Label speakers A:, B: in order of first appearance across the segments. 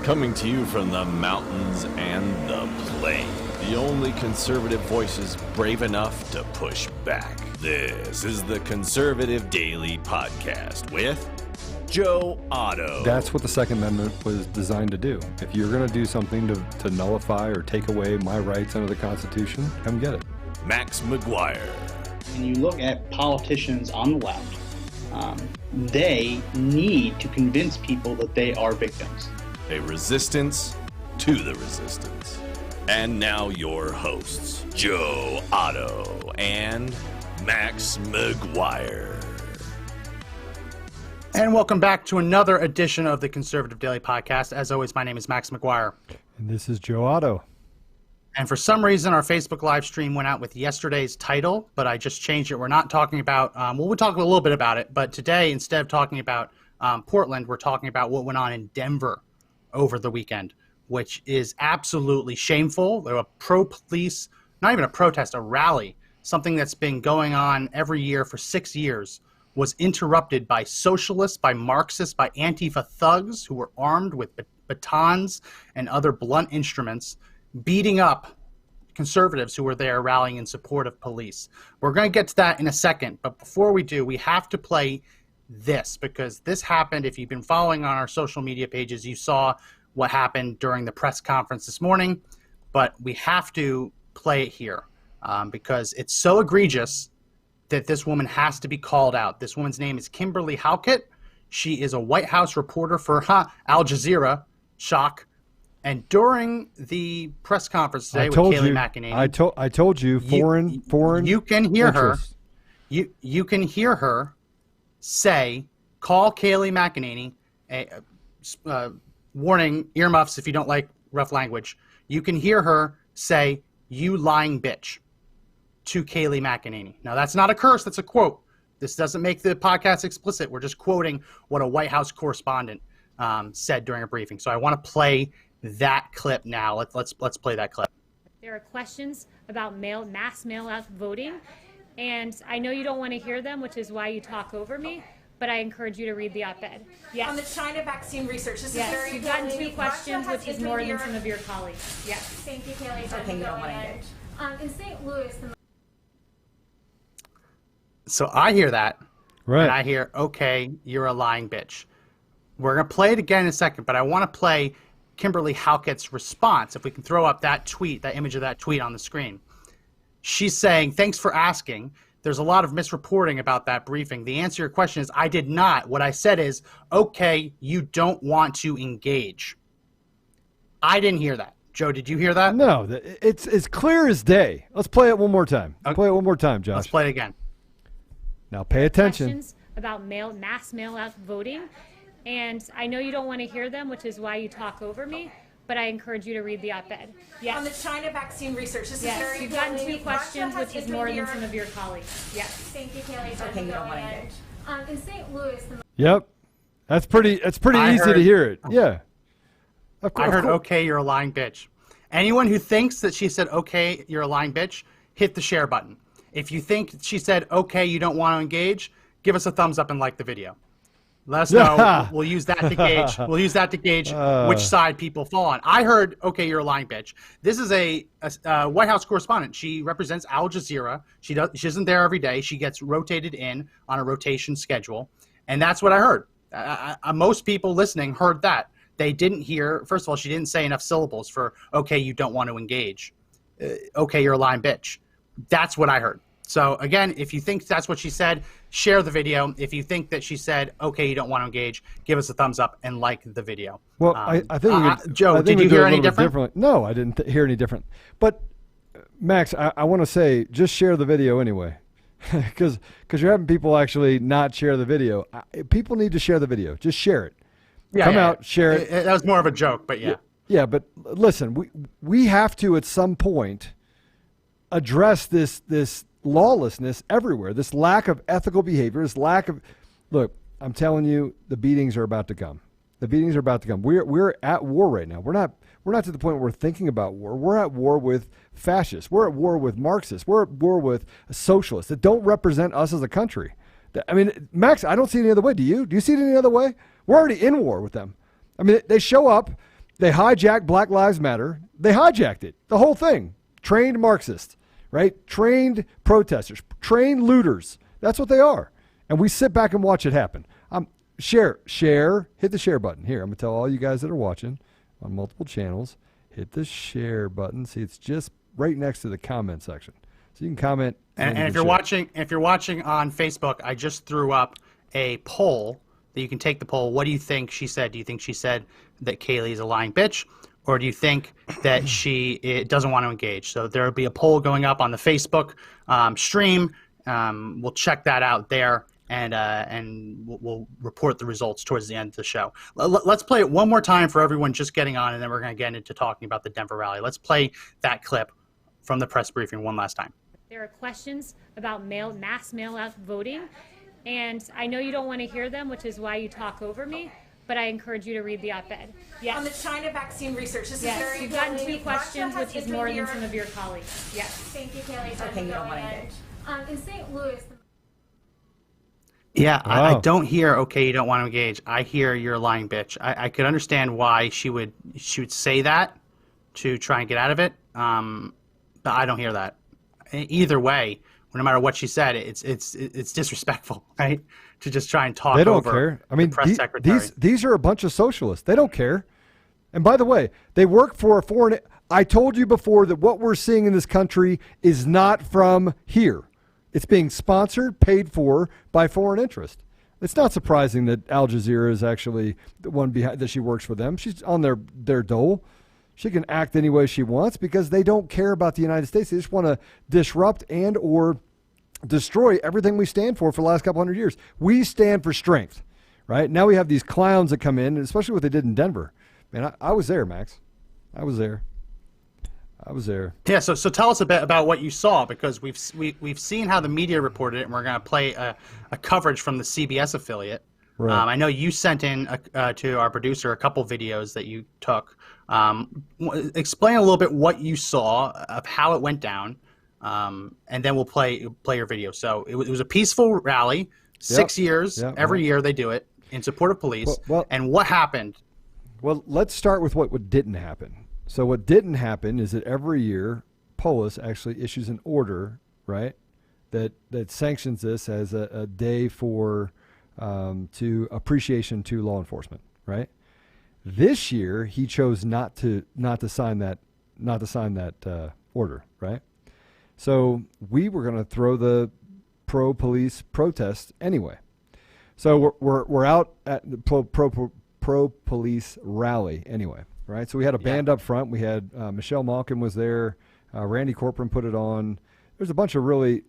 A: Coming to you from the mountains and the plain. The only conservative voices brave enough to push back. This is the Conservative Daily Podcast with Joe Otto.
B: That's what the Second Amendment was designed to do. If you're going to do something to nullify or take away my rights under the Constitution, come get it.
A: Max McGuire.
C: When you look at politicians on the left, they need to convince people that they are victims.
A: A resistance to the resistance. And now your hosts, Joe Otto and Max McGuire.
D: And welcome back to another edition of the Conservative Daily Podcast. As always, my name is Max McGuire.
B: And this is Joe Otto.
D: And for some reason, our Facebook live stream went out with yesterday's title, but I just changed it. We're not talking about, we'll talk a little bit about it, but today, instead of talking about Portland, we're talking about what went on in Denver over the weekend, which is absolutely shameful. There were pro-police, not even a protest, a rally, something that's been going on every year for 6 years, was interrupted by socialists, by Marxists, by ANTIFA thugs who were armed with batons and other blunt instruments, beating up conservatives who were there rallying in support of police. We're going to get to that in a second, but before we do, we have to play this, because this happened. If you've been following on our social media pages, you saw what happened during the press conference this morning, but we have to play it here because it's so egregious that this woman has to be called out. This woman's name is Kimberly Halkett. She is a White House reporter for Al Jazeera. Shock. And during the press conference today with Kayleigh McEnany,
B: I told you, foreign.
D: You can hear
B: interests.
D: her. You can hear her say, call Kayleigh McEnany, warning, earmuffs if you don't like rough language. You can hear her say, "You lying bitch," to Kayleigh McEnany. Now, that's not a curse. That's a quote. This doesn't make the podcast explicit. We're just quoting what a White House correspondent said during a briefing. So I want to play that clip now. Let's play that clip.
E: There are questions about mass mail-out voting, and I know you don't want to hear them, which is why you talk over me, but I encourage you to read the op-ed. Yes.
F: On the China vaccine research, this
E: yes.
F: is very
E: You've gotten
F: important.
E: 2 questions, which is more than some of your colleagues. Yes.
F: Thank you, Kayleigh.
G: Okay, you don't want to engage.
F: In St. Louis,
D: So I hear that,
B: Right.
D: and I hear, okay, you're a lying bitch. We're going to play it again in a second, but I want to play Kimberly Halkett's response. If we can throw up that tweet, that image of that tweet on the screen. She's saying, thanks for asking. There's a lot of misreporting about that briefing. The answer to your question is, I did not. What I said is, okay, you don't want to engage. I didn't hear that. Joe, did you hear that?
B: No, it's as clear as day. Let's play it one more time.
D: Okay.
B: Play it one more time, Josh.
D: Let's play it again.
B: Now pay attention.
E: Questions about mass mail-out voting, and I know you don't want to hear them, which is why you talk over me, but I encourage you to read the op-ed. Yes.
F: on the China vaccine research, this
E: Yes.
F: is very
E: You've gotten
F: important.
E: 2 questions,
F: Russia
E: which
F: has
E: is more than
F: interfered-
E: some of your colleagues. Yes.
F: Thank you, Kayleigh.
G: Okay, you don't want to engage.
F: In St. Louis, the
B: Yep. That's pretty
D: I
B: easy
D: heard-
B: to hear it. Yeah.
D: I heard, okay, you're a lying bitch. Anyone who thinks that she said, okay, you're a lying bitch, hit the share button. If you think she said, okay, you don't want to engage, give us a thumbs up and like the video. Let us know. We'll use that to gauge. We'll use that to gauge which side people fall on. I heard, okay, you're a lying bitch. This is a White House correspondent. She represents Al Jazeera. She isn't there every day. She gets rotated in on a rotation schedule, and that's what I heard. Most people listening heard that. They didn't hear. First of all, she didn't say enough syllables for okay, you don't want to engage. Okay, you're a lying bitch. That's what I heard. So again, if you think that's what she said, share the video. If you think that she said, okay, you don't want to engage, give us a thumbs up and like the video.
B: Well, I think
D: Joe, did you hear any different?
B: No, I didn't hear any different. But Max, I want to say, just share the video anyway, because you're having people actually not share the video. People need to share the video. Just share it. Come out, share it.
D: That was more of a joke, but yeah.
B: Yeah, but listen, we have to at some point address this lawlessness everywhere, this lack of ethical behavior, this lack of look. I'm telling you, the beatings are about to come. The beatings are about to come. We're at war right now. We're not to the point where we're thinking about war. We're at war with fascists. We're at war with Marxists. We're at war with socialists that don't represent us as a country. I mean, Max, I don't see it any other way. Do you? Do you see it any other way? We're already in war with them. I mean, they show up They hijacked Black Lives Matter. They hijacked it, the whole thing. Trained Marxists, right? Trained protesters, trained looters. That's what they are. And we sit back and watch it happen. Share, hit the share button. Here, I'm going to tell all you guys that are watching on multiple channels, hit the share button. See, it's just right next to the comment section. So you can comment.
D: And if you're watching on Facebook, I just threw up a poll that you can take the poll. What do you think she said? Do you think she said that Kaylee is a lying bitch, or do you think that she doesn't want to engage? So there will be a poll going up on the Facebook stream. We'll check that out there, and we'll report the results towards the end of the show. Let's play it one more time for everyone just getting on, and then we're going to get into talking about the Denver rally. Let's play that clip from the press briefing one last time.
E: There are questions about mass mail-out voting, and I know you don't want to hear them, which is why you talk over me, but I encourage you to read the op-ed. Yes.
F: On the China vaccine research, this
E: Yes,
F: is very
E: you've gotten
F: important.
E: 2 questions, which is more than some of your colleagues. Yes.
F: Thank you, Kaylee.
G: Okay, you don't want to engage.
F: In St. Louis,
D: Yeah,
B: Wow.
D: I don't hear, okay, you don't want to engage. I hear you're a lying bitch. I could understand why she would say that to try and get out of it, but I don't hear that. Either way, no matter what she said, it's disrespectful, right? To just try and talk
B: They don't
D: over
B: care. I mean,
D: the press secretary.
B: these are a bunch of socialists. They don't care. And by the way, they work for a foreign. I told you before that what we're seeing in this country is not from here. It's being sponsored, paid for by foreign interest. It's not surprising that Al Jazeera is actually the one behind that she works for them. She's on their dole. She can act any way she wants because they don't care about the United States. They just want to disrupt and or destroy everything we stand for the last couple hundred years. We stand for strength, right? Now we have these clowns that come in, and especially what they did in Denver. Man, I was there, Max. I was there.
D: Yeah, so tell us a bit about what you saw, because we've seen how the media reported it, and we're going to play a coverage from the CBS affiliate.
B: Right.
D: I know you sent in to our producer a couple videos that you took. Explain a little bit what you saw of how it went down, and then we'll play your video. So it was a peaceful rally, 6 years. Every year they do it in support of police. And what happened?
B: Well, let's start with what didn't happen. So what didn't happen is that every year Polis actually issues an order, right, that sanctions this as a day for to appreciation to law enforcement, right? This year he chose not to sign that order, right? So we were going to throw the pro-police protest anyway. So we're out at the pro-police rally anyway, right? So we had a band up front. We had Michelle Malkin was there. Randy Corcoran put it on. There's a bunch of really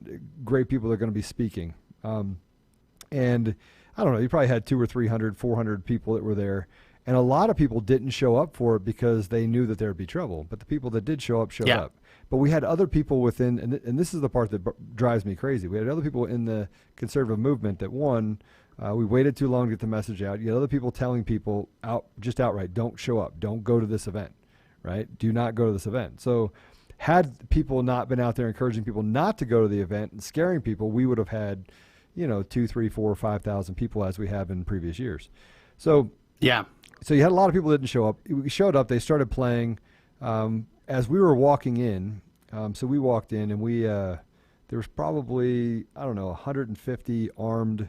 B: great people that are going to be speaking. And I don't know, you probably had 200 or 300, 400 people that were there. And a lot of people didn't show up for it because they knew that there would be trouble. But the people that did show up showed up. But we had other people within, and this is the part that drives me crazy. We had other people in the conservative movement that, one, we waited too long to get the message out. You had other people telling people just outright, don't show up, don't go to this event, right? Do not go to this event. So had people not been out there encouraging people not to go to the event and scaring people, we would have had, 2, 3, 4, 5,000 people as we have in previous years. So so you had a lot of people that didn't show up. We showed up. They started playing as we were walking in. So we walked in, and there was probably 150 armed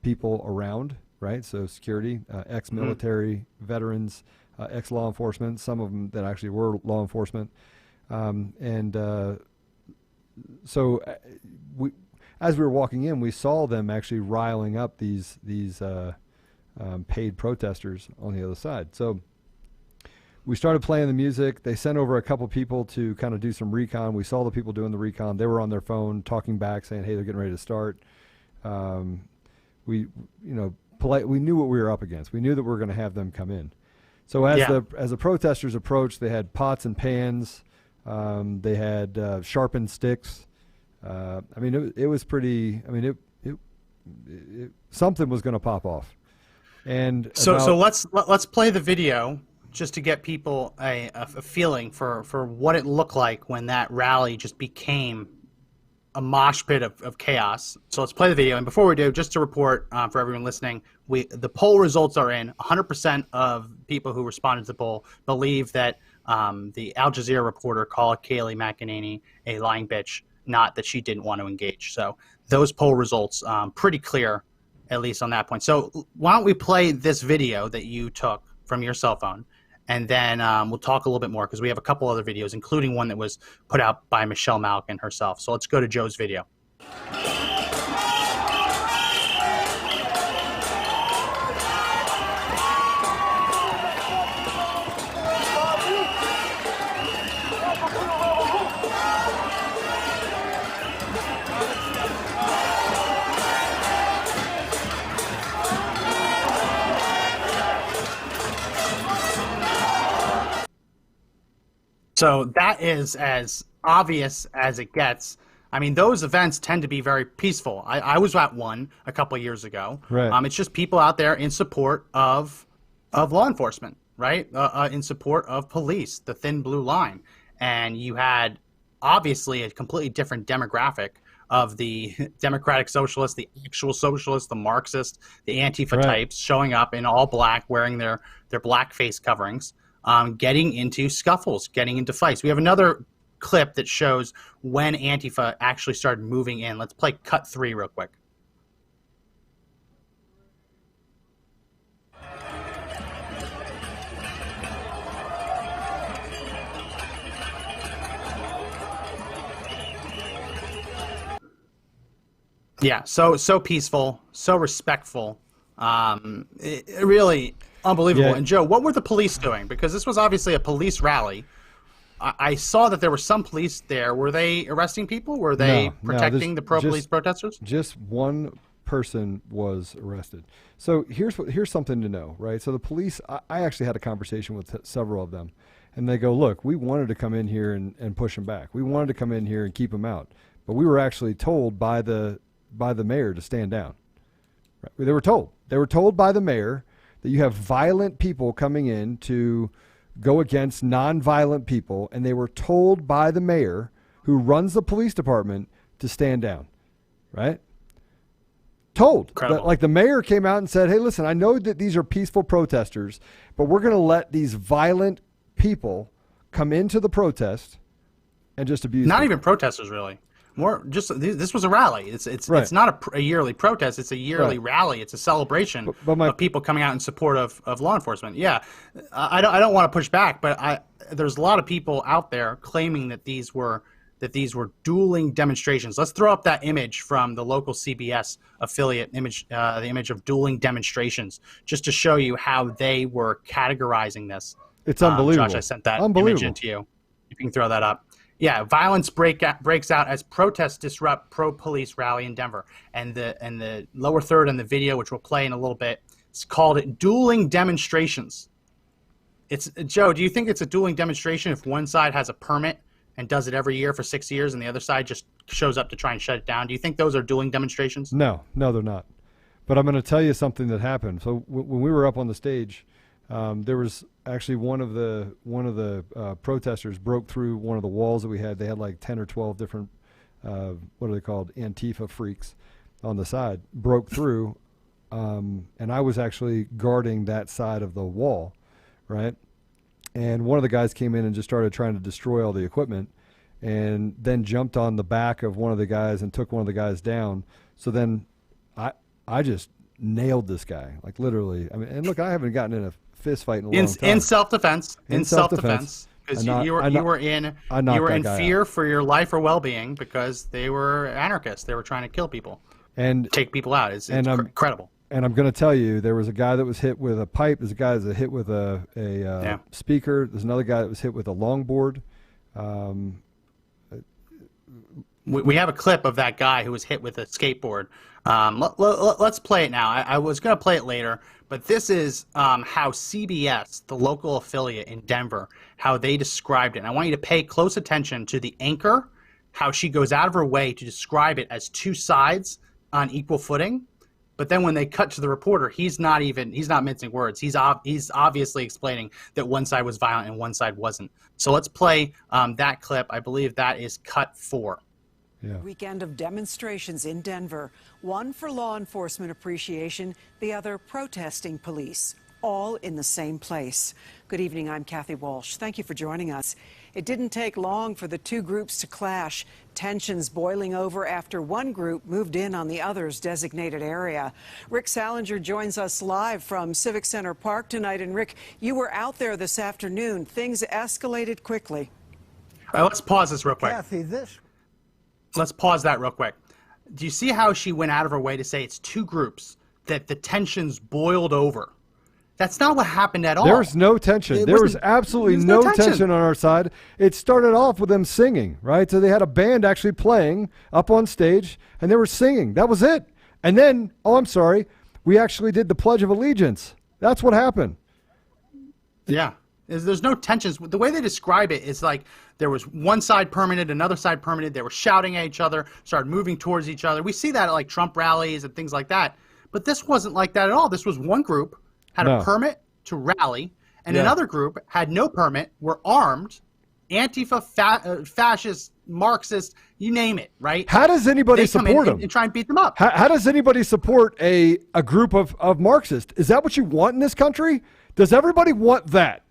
B: people around, right? So security, ex-military veterans, ex-law enforcement. Some of them that actually were law enforcement, so as we were walking in, we saw them actually riling up these paid protesters on the other side. So we started playing the music. They sent over a couple people to kind of do some recon. We saw the people doing the recon. They were on their phone talking back, saying, "Hey, they're getting ready to start." We knew what we were up against. We knew that we were going to have them come in. So as the protesters approached, they had pots and pans. They had sharpened sticks. It was pretty. Something was going to pop off. And
D: so let's play the video just to get people a feeling for what it looked like when that rally just became a mosh pit of chaos. So let's play the video. And before we do, just to report for everyone listening, the poll results are in. 100% of people who responded to the poll believe that the Al Jazeera reporter called Kayleigh McEnany a lying bitch, not that she didn't want to engage. So those poll results pretty clear, at least on that point. So why don't we play this video that you took from your cell phone, and then we'll talk a little bit more because we have a couple other videos, including one that was put out by Michelle Malkin herself. So let's go to Joe's video. So that is as obvious as it gets. I mean, those events tend to be very peaceful. I was at one a couple of years ago.
B: Right.
D: It's just people out there in support of law enforcement, right? In support of police, the thin blue line. And you had obviously a completely different demographic of the democratic socialists, the actual socialists, the Marxists, the Antifa types showing up in all black, wearing their black face coverings. Getting into scuffles, getting into fights. We have another clip that shows when Antifa actually started moving in. Let's play cut 3 real quick. Yeah, so peaceful, so respectful. It really unbelievable.
B: Yeah.
D: And Joe, what were the police doing? Because this was obviously a police rally. I saw that there were some police there. Were they arresting people? Were they protecting the pro-police protesters?
B: Just one person was arrested. So here's something to know, right? So the police, I actually had a conversation with several of them, and they go, look, we wanted to come in here and push them back. We wanted to come in here and keep them out, but we were actually told by the mayor to stand down. Right? They were told by the mayor that you have violent people coming in to go against non-violent people, and they were told by the mayor, who runs the police department, to stand down, right? Told.
D: Incredible.
B: Like the mayor came out and said, hey, listen, I know that these are peaceful protesters, but we're going to let these violent people come into the protest and just abuse
D: Not
B: them.
D: even protesters, really. More just this was a rally. It's not a yearly protest. It's a yearly rally. It's a celebration of people coming out in support of law enforcement. Yeah, I don't want to push back, but there's a lot of people out there claiming that these were dueling demonstrations. Let's throw up that image from the local CBS affiliate image, the image of dueling demonstrations, just to show you how they were categorizing this.
B: It's unbelievable.
D: Josh, I sent that image into you. If you can throw that up. Yeah, violence breaks out as protests disrupt pro-police rally in Denver. And the lower third in the video, which we'll play in a little bit, it's called dueling demonstrations. Joe, do you think it's a dueling demonstration if one side has a permit and does it every year for 6 years and the other side just shows up to try and shut it down? Do you think those are dueling demonstrations?
B: No, they're not. But I'm going to tell you something that happened. So when we were up on the stage, there was actually one of the protesters broke through one of the walls that we had. They had like 10 or 12 different, what are they called, Antifa freaks on the side, broke through, and I was actually guarding that side of the wall, right? And one of the guys came in and just started trying to destroy all the equipment, and then jumped on the back of one of the guys and took one of the guys down. So then I just nailed this guy, like literally. I mean, and look, I haven't gotten in a fist fight in a long time.
D: In self-defense. In self-defense. Because you were in fear for your life or well-being because they were anarchists. They were trying to kill people and take people out. It's incredible.
B: And I'm going to tell you, there was a guy that was hit with a pipe. There's a guy that was hit with a speaker. There's another guy that was hit with a longboard.
D: We have a clip of that guy who was hit with a skateboard. Let's play it now. I was going to play it later, but this is how CBS, the local affiliate in Denver, how they described it. And I want you to pay close attention to the anchor, how she goes out of her way to describe it as two sides on equal footing. But then when they cut to the reporter, he's not mincing words. He's obviously explaining that one side was violent and one side wasn't. So let's play that clip. I believe that is cut 4.
B: Yeah.
H: Weekend of demonstrations in Denver, one for law enforcement appreciation, the other protesting police, all in the same place. Good evening, I'm Kathy Walsh. Thank you for joining us. It didn't take long for the two groups to clash, tensions boiling over after one group moved in on the other's designated area. Rick Salinger joins us live from Civic Center Park tonight. And Rick, you were out there this afternoon. Things escalated quickly.
D: Let's pause this real quick.
I: Kathy,
D: Let's pause that real quick. Do you see how she went out of her way to say it's two groups, that the tensions boiled over? That's not what happened at all.
B: There was no tension. There was absolutely no tension on our side. It started off with them singing, right? So they had a band actually playing up on stage, and they were singing. That was it. And then, we actually did the Pledge of Allegiance. That's what happened.
D: Yeah. There's no tensions. The way they describe it is like there was one side permanent, another side permanent. They were shouting at each other, started moving towards each other. We see that at like Trump rallies and things like that. But this wasn't like that at all. This was one group had a permit to rally, and another group had no permit, were armed, Antifa, fascist, Marxist, you name it, right?
B: How does anybody support them?
D: And try and beat them up.
B: How does anybody support a group of Marxists? Is that what you want in this country? Does everybody want that?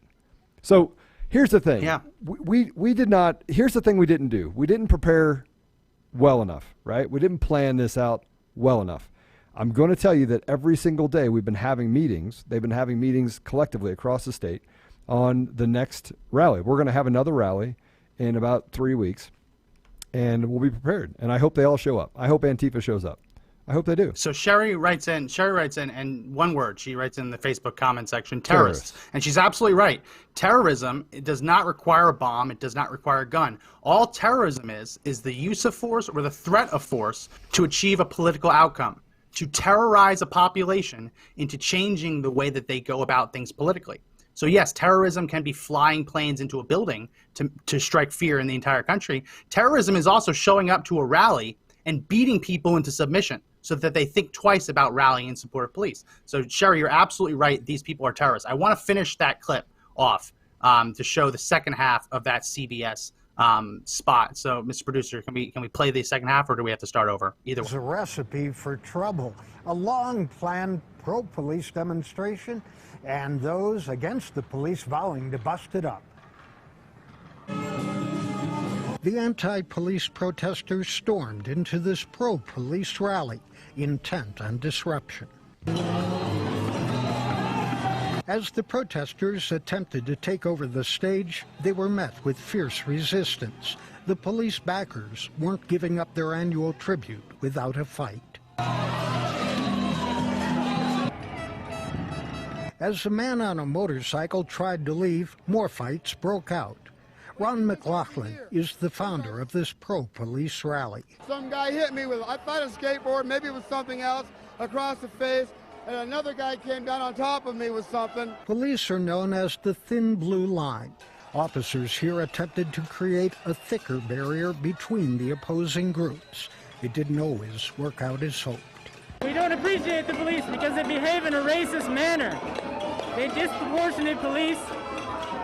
B: So here's the thing.
D: Yeah.
B: We did not. Here's the thing we didn't do. We didn't prepare well enough, right? We didn't plan this out well enough. I'm going to tell you that every single day we've been having meetings. They've been having meetings collectively across the state on the next rally. We're going to have another rally in about 3 weeks, and we'll be prepared. And I hope they all show up. I hope Antifa shows up. I hope they do.
D: So Sherry writes in, and one word, she writes in the Facebook comment section, terrorists. And she's absolutely right. Terrorism, it does not require a bomb. It does not require a gun. All terrorism is the use of force or the threat of force to achieve a political outcome, to terrorize a population into changing the way that they go about things politically. So yes, terrorism can be flying planes into a building to strike fear in the entire country. Terrorism is also showing up to a rally and beating people into submission so that they think twice about rallying in support of police. So Sherry, you're absolutely right. These people are terrorists. I want to finish that clip off to show the second half of that CBS spot. So, Mr. Producer, can we play the second half, or do we have to start over? Either way.
I: It's a recipe for trouble. A long-planned pro-police demonstration, and those against the police vowing to bust it up. The anti-police protesters stormed into this pro-police rally, intent on disruption. As the protesters attempted to take over the stage, they were met with fierce resistance. The police backers weren't giving up their annual tribute without a fight. As a man on a motorcycle tried to leave, more fights broke out. Ron McLaughlin is the founder of this pro-police rally.
J: Some guy hit me with, I thought a skateboard, maybe it was something else, across the face, and another guy came down on top of me with something.
I: Police are known as the Thin Blue Line. Officers here attempted to create a thicker barrier between the opposing groups. It didn't always work out as hoped.
K: We don't appreciate the police because they behave in a racist manner. They disproportionate police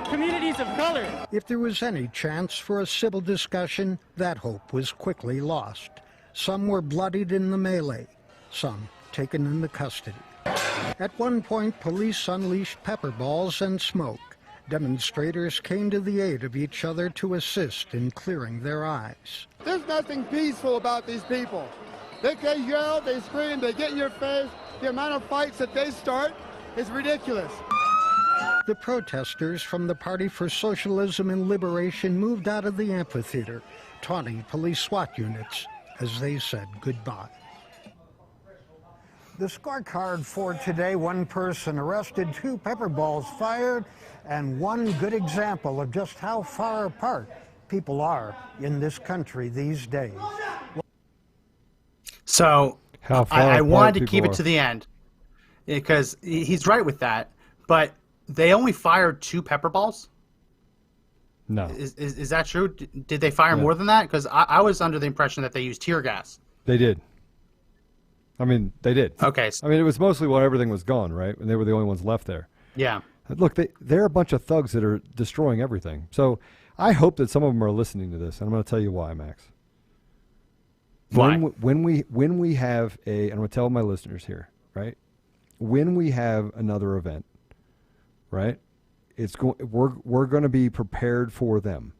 K: communities of color.
I: If there was any chance for a civil discussion, that hope was quickly lost. Some were bloodied in the melee, some taken into custody. At one point, police unleashed pepper balls and smoke. Demonstrators came to the aid of each other to assist in clearing their eyes.
J: There's nothing peaceful about these people. They yell, they scream, they get in your face. The amount of fights that they start is ridiculous.
I: The protesters from the Party for Socialism and Liberation moved out of the amphitheater, taunting police SWAT units as they said goodbye. The scorecard for today: one person arrested, 2 pepper balls fired, and one good example of just how far apart people are in this country these days.
D: So I wanted to keep it to the end because he's right with that, but they only fired 2 pepper balls?
B: No.
D: Is that true? Did they fire more than that? Because I was under the impression that they used tear gas.
B: They did. I mean, they did.
D: Okay.
B: I mean, it was mostly when everything was gone, right? And they were the only ones left there.
D: Yeah.
B: Look, they're a bunch of thugs that are destroying everything. So I hope that some of them are listening to this, and I'm going to tell you why, Max.
D: Why?
B: When we have and I'm going to tell my listeners here, right? When we have another event, right? We're going to be prepared for them.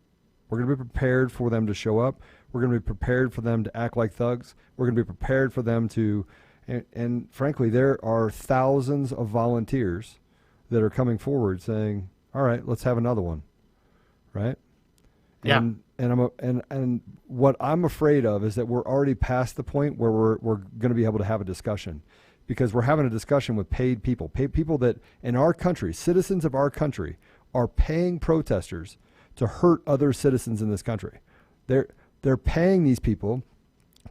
B: We're going to be prepared for them to show up. We're going to be prepared for them to act like thugs. We're going to be prepared for them to, and frankly, there are thousands of volunteers that are coming forward saying, "All right, let's have another one," right?
D: Yeah.
B: And what I'm afraid of is that we're already past the point where we're going to be able to have a discussion, because we're having a discussion with paid people that in our country, citizens of our country, are paying protesters to hurt other citizens in this country. They're paying these people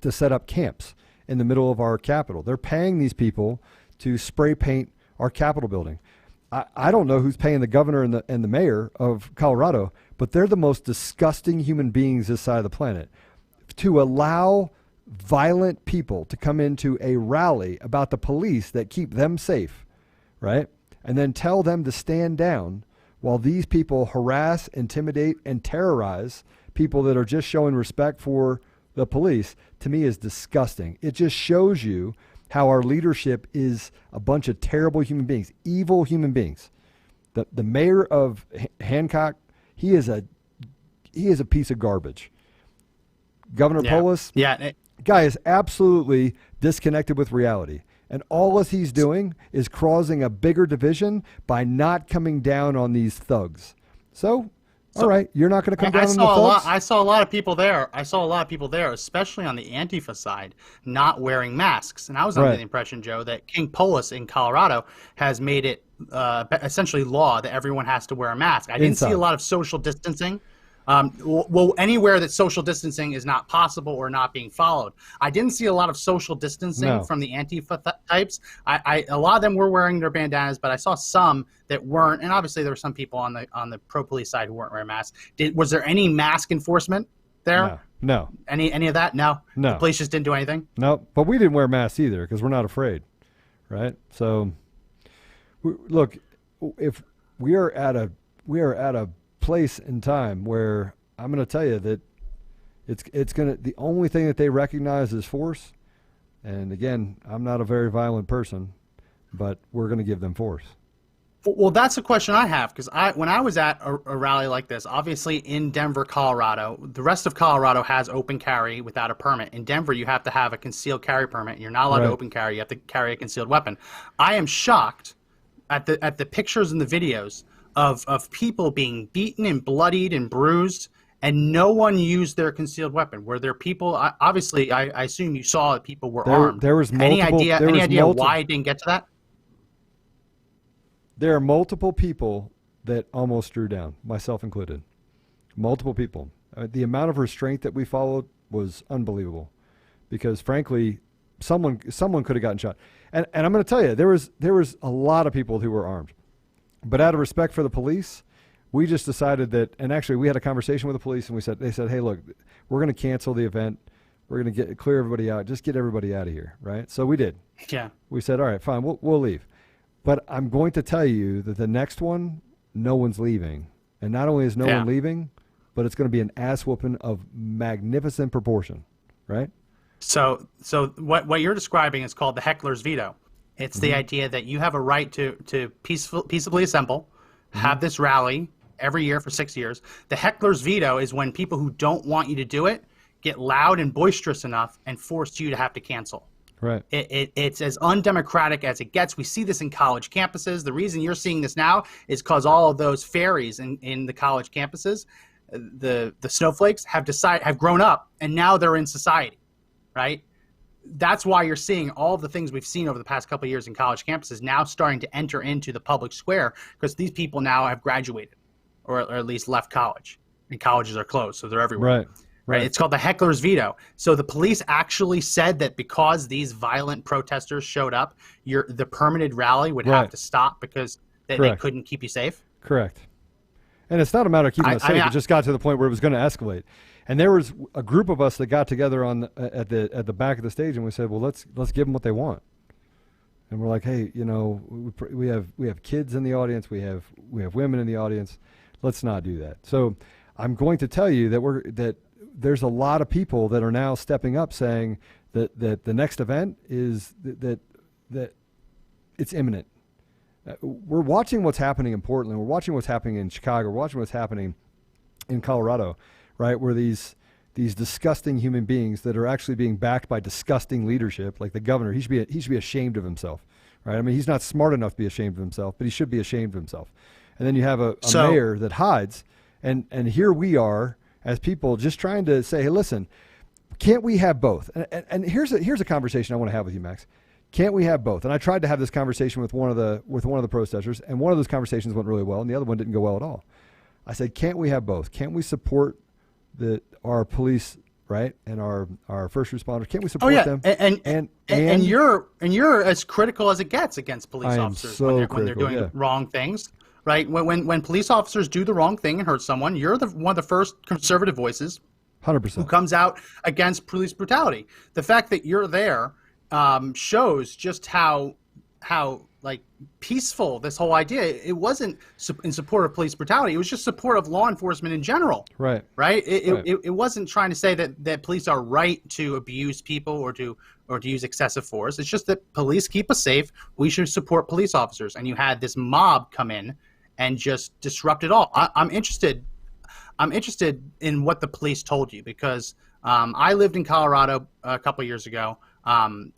B: to set up camps in the middle of our Capitol. They're paying these people to spray paint our Capitol building. I don't know who's paying the governor and the mayor of Colorado, but they're the most disgusting human beings this side of the planet. To allow violent people to come into a rally about the police that keep them safe, right? And then tell them to stand down while these people harass, intimidate, and terrorize people that are just showing respect for the police, to me is disgusting. It just shows you how our leadership is a bunch of terrible human beings, evil human beings. The mayor of Hancock, he is a piece of garbage. Governor Polis, guy is absolutely disconnected with reality. And all he's doing is causing a bigger division by not coming down on these thugs. So all right, you're not going to come down on the thugs?
D: I saw a lot of people there. Especially on the Antifa side, not wearing masks. And I was under the impression, Joe, that King Polis in Colorado has made it essentially law that everyone has to wear a mask. I didn't see a lot of social distancing. Anywhere that social distancing is not possible or not being followed. I didn't see a lot of social distancing from the Antifa types. A lot of them were wearing their bandanas, but I saw some that weren't. And obviously there were some people on the pro-police side who weren't wearing masks. Was there any mask enforcement there?
B: No.
D: Any of that? No. The police just didn't do anything?
B: No, but we didn't wear masks either because we're not afraid, right? So, look, if we are at a place in time where I'm going to tell you that it's going to, the only thing that they recognize is force. And again, I'm not a very violent person, but we're going to give them force.
D: Well, that's a question I have, because when I was at a rally like this, obviously in Denver, Colorado, the rest of Colorado has open carry without a permit. In Denver, you have to have a concealed carry permit. You're not allowed to open carry. You have to carry a concealed weapon. I am shocked at the pictures and the videos of people being beaten and bloodied and bruised, and no one used their concealed weapon. Were there people? Obviously, I assume you saw that people were armed.
B: There was multiple.
D: Any idea why it didn't get to that?
B: There are multiple people that almost drew down, myself included. Multiple people. The amount of restraint that we followed was unbelievable, because frankly, someone could have gotten shot. And I'm going to tell you, there was a lot of people who were armed. But out of respect for the police, we just decided that, and actually we had a conversation with the police, and they said, hey, look, we're going to cancel the event. We're going to clear everybody out. Just get everybody out of here, right? So we did.
D: Yeah.
B: We said, all right, fine, we'll leave. But I'm going to tell you that the next one, no one's leaving. And not only is no one leaving, but it's going to be an ass whooping of magnificent proportion, right?
D: So what you're describing is called the heckler's veto. It's the idea that you have a right to peaceably assemble, have this rally every year for 6 years. The heckler's veto is when people who don't want you to do it get loud and boisterous enough and force you to have to cancel.
B: Right.
D: It's as undemocratic as it gets. We see this in college campuses. The reason you're seeing this now is because all of those fairies in the college campuses, the snowflakes, have grown up, and now they're in society, right? That's why you're seeing all of the things we've seen over the past couple of years in college campuses now starting to enter into the public square, because these people now have graduated or at least left college, and colleges are closed, so they're everywhere. Right. It's called the heckler's veto. So the police actually said that because these violent protesters showed up, the permitted rally would have to stop because they couldn't keep you safe.
B: Correct. And it's not a matter of keeping us safe. It just got to the point where it was going to escalate. And there was a group of us that got together at the back of the stage, and we said, well, let's give them what they want. And we're like, hey, we have kids in the audience, we have women in the audience. Let's not do that. So I'm going to tell you that there's a lot of people that are now stepping up saying that the next event is that it's imminent. We're watching what's happening in Portland. We're watching what's happening in Chicago. We're watching what's happening in Colorado, right? Where these disgusting human beings that are actually being backed by disgusting leadership, like the governor, he should be ashamed of himself, right? I mean, he's not smart enough to be ashamed of himself, but he should be ashamed of himself. And then you have a mayor that hides, and here we are as people just trying to say, hey, listen, can't we have both? And here's a conversation I want to have with you, Max. Can't we have both? And I tried to have this conversation with one of the protesters, and one of those conversations went really well, and the other one didn't go well at all. I said, can't we have both? Can't we support our police, right, and our first responders? Can't we support them?
D: And you're as critical as it gets against police officers when they're doing wrong things, right? When police officers do the wrong thing and hurt someone, you're one of the first conservative voices,
B: 100%,
D: who comes out against police brutality. The fact that you're there shows just how like peaceful this whole idea. It wasn't in support of police brutality. It was just support of law enforcement in general.
B: Right.
D: It wasn't trying to say that police are right to abuse people or to use excessive force. It's just that police keep us safe. We should support police officers. And you had this mob come in and just disrupt it all. I'm interested in what the police told you, because I lived in Colorado a couple of years ago.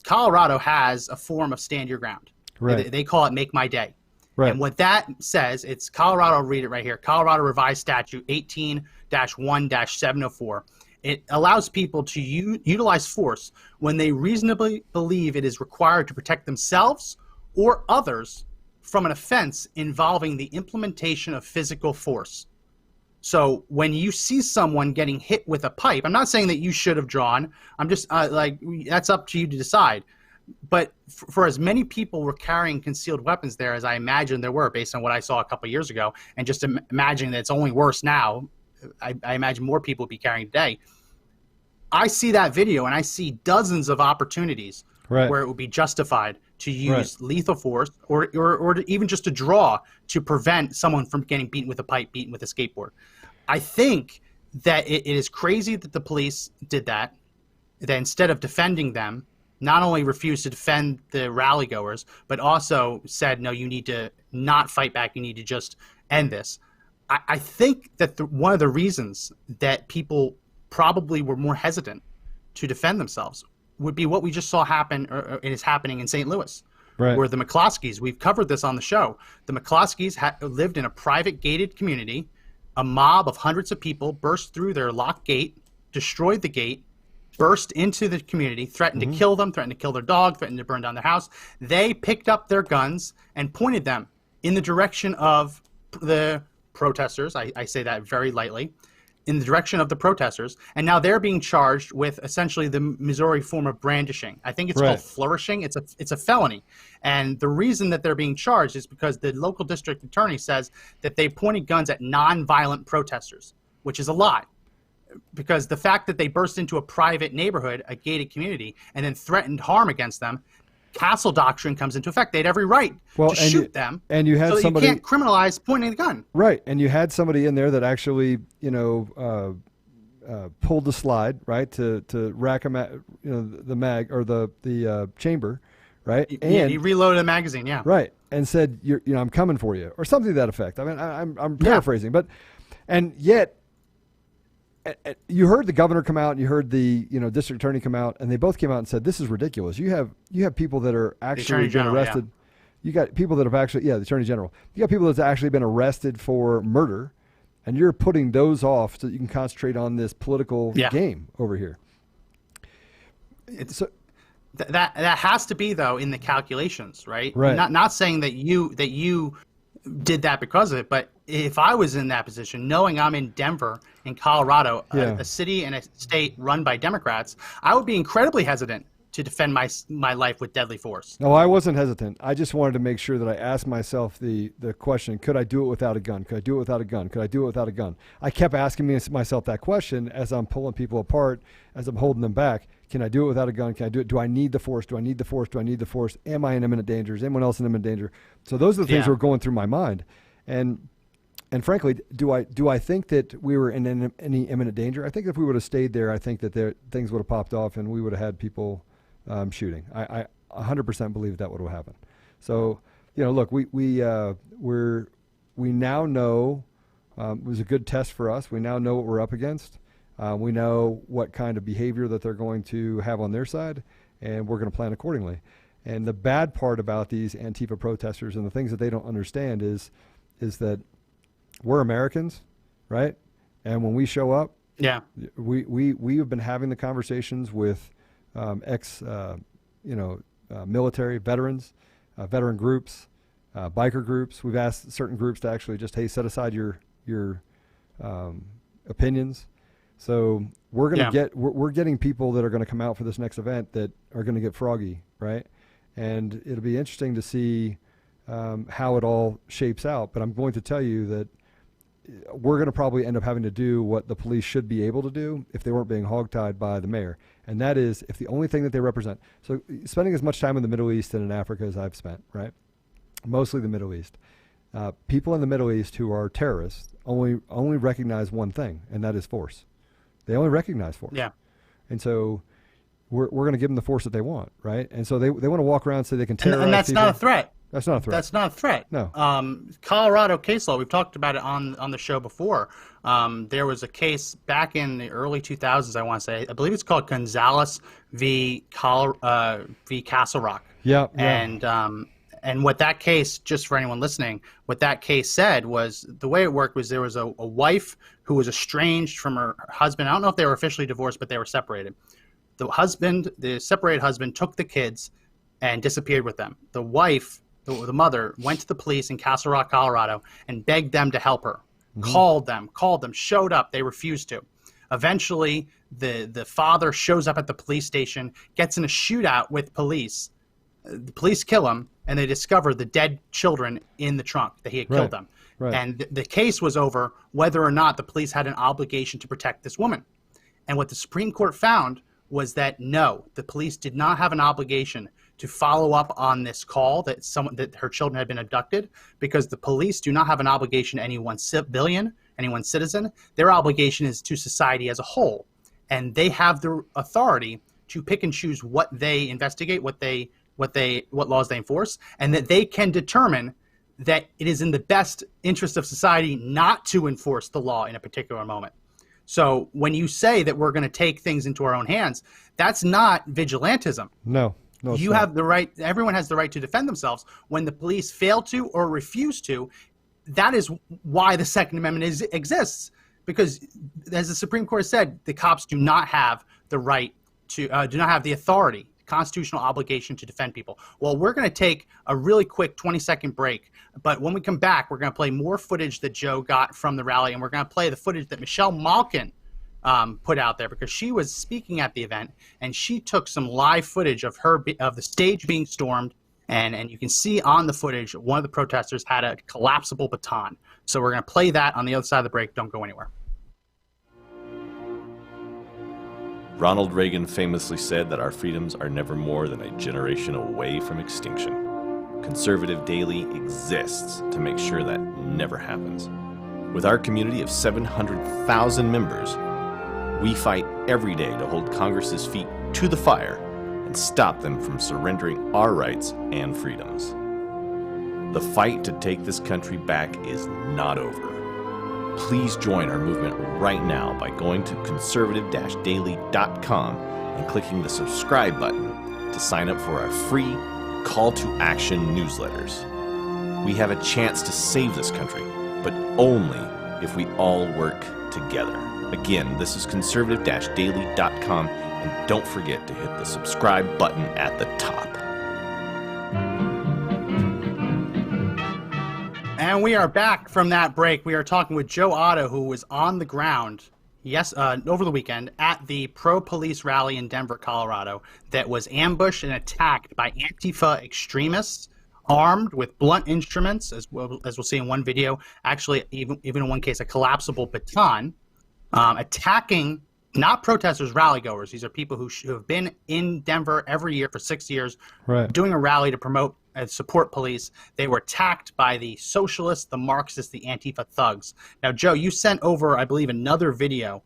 D: Colorado has a form of stand your ground.
B: Right.
D: They call it Make My Day.
B: Right.
D: And what that says, it's Colorado, I'll read it right here, Colorado Revised Statute 18-1-704. It allows people to utilize force when they reasonably believe it is required to protect themselves or others from an offense involving the implementation of physical force. So when you see someone getting hit with a pipe, I'm not saying that you should have drawn. I'm just that's up to you to decide. But for as many people were carrying concealed weapons there as I imagine there were, based on what I saw a couple of years ago, and just imagining that it's only worse now, I imagine more people would be carrying today. I see that video and I see dozens of opportunities where it would be justified to use lethal force or even just to draw to prevent someone from getting beaten with a pipe, beaten with a skateboard. I think that it is crazy that the police did that instead of defending them, not only refused to defend the rally-goers, but also said, no, you need to not fight back. You need to just end this. I think that one of the reasons that people probably were more hesitant to defend themselves would be what we just saw happen, or it is happening in St. Louis, where the McCloskeys, we've covered this on the show, the McCloskeys lived in a private gated community. A mob of hundreds of people burst through their locked gate, destroyed the gate, burst into the community, threatened to kill them, threatened to kill their dog, threatened to burn down their house. They picked up their guns and pointed them in the direction of the protesters. I say that very lightly, in the direction of the protesters. And now they're being charged with essentially the Missouri form of brandishing. I think it's called flourishing. It's a felony. And the reason that they're being charged is because the local district attorney says that they pointed guns at nonviolent protesters, which is a lie. Because the fact that they burst into a private neighborhood, a gated community, and then threatened harm against them, Castle Doctrine comes into effect. They had every right to shoot them.
B: And you had
D: so
B: somebody,
D: you can't criminalize pointing the gun.
B: Right. And you had somebody in there that actually, pulled the slide, right, to rack the mag or the chamber, right? And
D: he reloaded a magazine,
B: right, and said, I'm coming for you, or something to that effect. I mean, I'm paraphrasing, and yet. You heard the governor come out and you heard the district attorney come out, and they both came out and said, this is ridiculous. You have people that are actually been arrested. You got people that have actually, the attorney general. You got people that's actually been arrested for murder, and you're putting those off so that you can concentrate on this political game over here.
D: That has to be, though, in the calculations, right?
B: Right.
D: Not saying that you did that because of it, but if I was in that position, knowing I'm in Denver, in Colorado, a city and a state run by Democrats, I would be incredibly hesitant to defend my life with deadly force.
B: No, I wasn't hesitant. I just wanted to make sure that I asked myself the question, could I do it without a gun? Could I do it without a gun? Could I do it without a gun? I kept asking myself that question as I'm pulling people apart, as I'm holding them back. Can I do it without a gun? Can I do it? Do I need the force? Do I need the force? Do I need the force? Am I in imminent danger? Is anyone else in imminent danger? So those are the things that were going through my mind. And And frankly, do I think that we were in any imminent danger? I think if we would have stayed there, I think that things would have popped off and we would have had people shooting. I 100% believe that would have happened. So, look, we now know it was a good test for us. We now know what we're up against. We know what kind of behavior that they're going to have on their side, and we're going to plan accordingly. And the bad part about these Antifa protesters and the things that they don't understand is that we're Americans, right? And when we show up, we have been having the conversations with military veterans, veteran groups, biker groups. We've asked certain groups to actually just, hey, set aside your opinions. So we're going to we're getting people that are going to come out for this next event that are going to get froggy, right? And it'll be interesting to see how it all shapes out. But I'm going to tell you that we're going to probably end up having to do what the police should be able to do if they weren't being hogtied by the mayor. And that is if the only thing that they represent. So spending as much time in the Middle East and in Africa as I've spent, right? Mostly the Middle East. People in the Middle East who are terrorists only recognize one thing, and that is force. They only recognize force. Yeah. And so we're going to give them the force that they want, right? And so they want to walk around and say they can terrorize
D: and that's
B: people.
D: not a threat.
B: That's not a threat.
D: That's not a threat.
B: No.
D: Colorado case law, we've talked about it on the show before. There was a case back in the early 2000s, I want to say. I believe it's called Gonzalez v. Castle Rock.
B: Yeah.
D: And what that case, just for anyone listening, what that case said was the way it worked was there was a wife who was estranged from her husband. I don't know if they were officially divorced, but they were separated. The separated husband took the kids and disappeared with them. The wife, the mother, went to the police in Castle Rock, Colorado, and begged them to help her. Mm-hmm. Called them, showed up. They refused to. Eventually, the father shows up at the police station, gets in a shootout with police. The police kill him, and they discover the dead children in the trunk, that he had killed them. Right. And the case was over whether or not the police had an obligation to protect this woman. And what the Supreme Court found was that no, the police did not have an obligation to follow up on this call that her children had been abducted, because the police do not have an obligation to any one civilian, any one citizen. Their obligation is to society as a whole, and they have the authority to pick and choose what they investigate, what laws they enforce, and that they can determine that it is in the best interest of society not to enforce the law in a particular moment. So when you say that we're going to take things into our own hands, that's not vigilantism.
B: No,
D: you have the right. Everyone has the right to defend themselves. When the police fail to or refuse to, that is why the Second Amendment exists. Because, as the Supreme Court said, the cops do not have the right to, do not have the authority, constitutional obligation to defend people. Well, we're going to take a really quick 20-second break. But when we come back, we're going to play more footage that Joe got from the rally, and we're going to play the footage that Michelle Malkin put out there, because she was speaking at the event, and she took some live footage of the stage being stormed, and you can see on the footage one of the protesters had a collapsible baton. So we're going to play that on the other side of the break. Don't go anywhere.
A: Ronald Reagan famously said that our freedoms are never more than a generation away from extinction. Conservative Daily exists to make sure that never happens. With our community of 700,000 members, we fight every day to hold Congress's feet to the fire and stop them from surrendering our rights and freedoms. The fight to take this country back is not over. Please join our movement right now by going to conservative-daily.com and clicking the subscribe button to sign up for our free call to action newsletters. We have a chance to save this country, but only if we all work together. Again, this is conservative-daily.com, and don't forget to hit the subscribe button at the top.
D: And we are back from that break. We are talking with Joe Otto, who was on the ground over the weekend at the pro-police rally in Denver, Colorado, that was ambushed and attacked by Antifa extremists armed with blunt instruments, as we'll see in one video, actually even in one case, a collapsible baton, attacking not protesters, rally-goers. These are people who have been in Denver every year for 6 years, right, doing a rally to promote support police. They were attacked by the socialists, the Marxists, the Antifa thugs. Now, Joe, you sent over, I believe, another video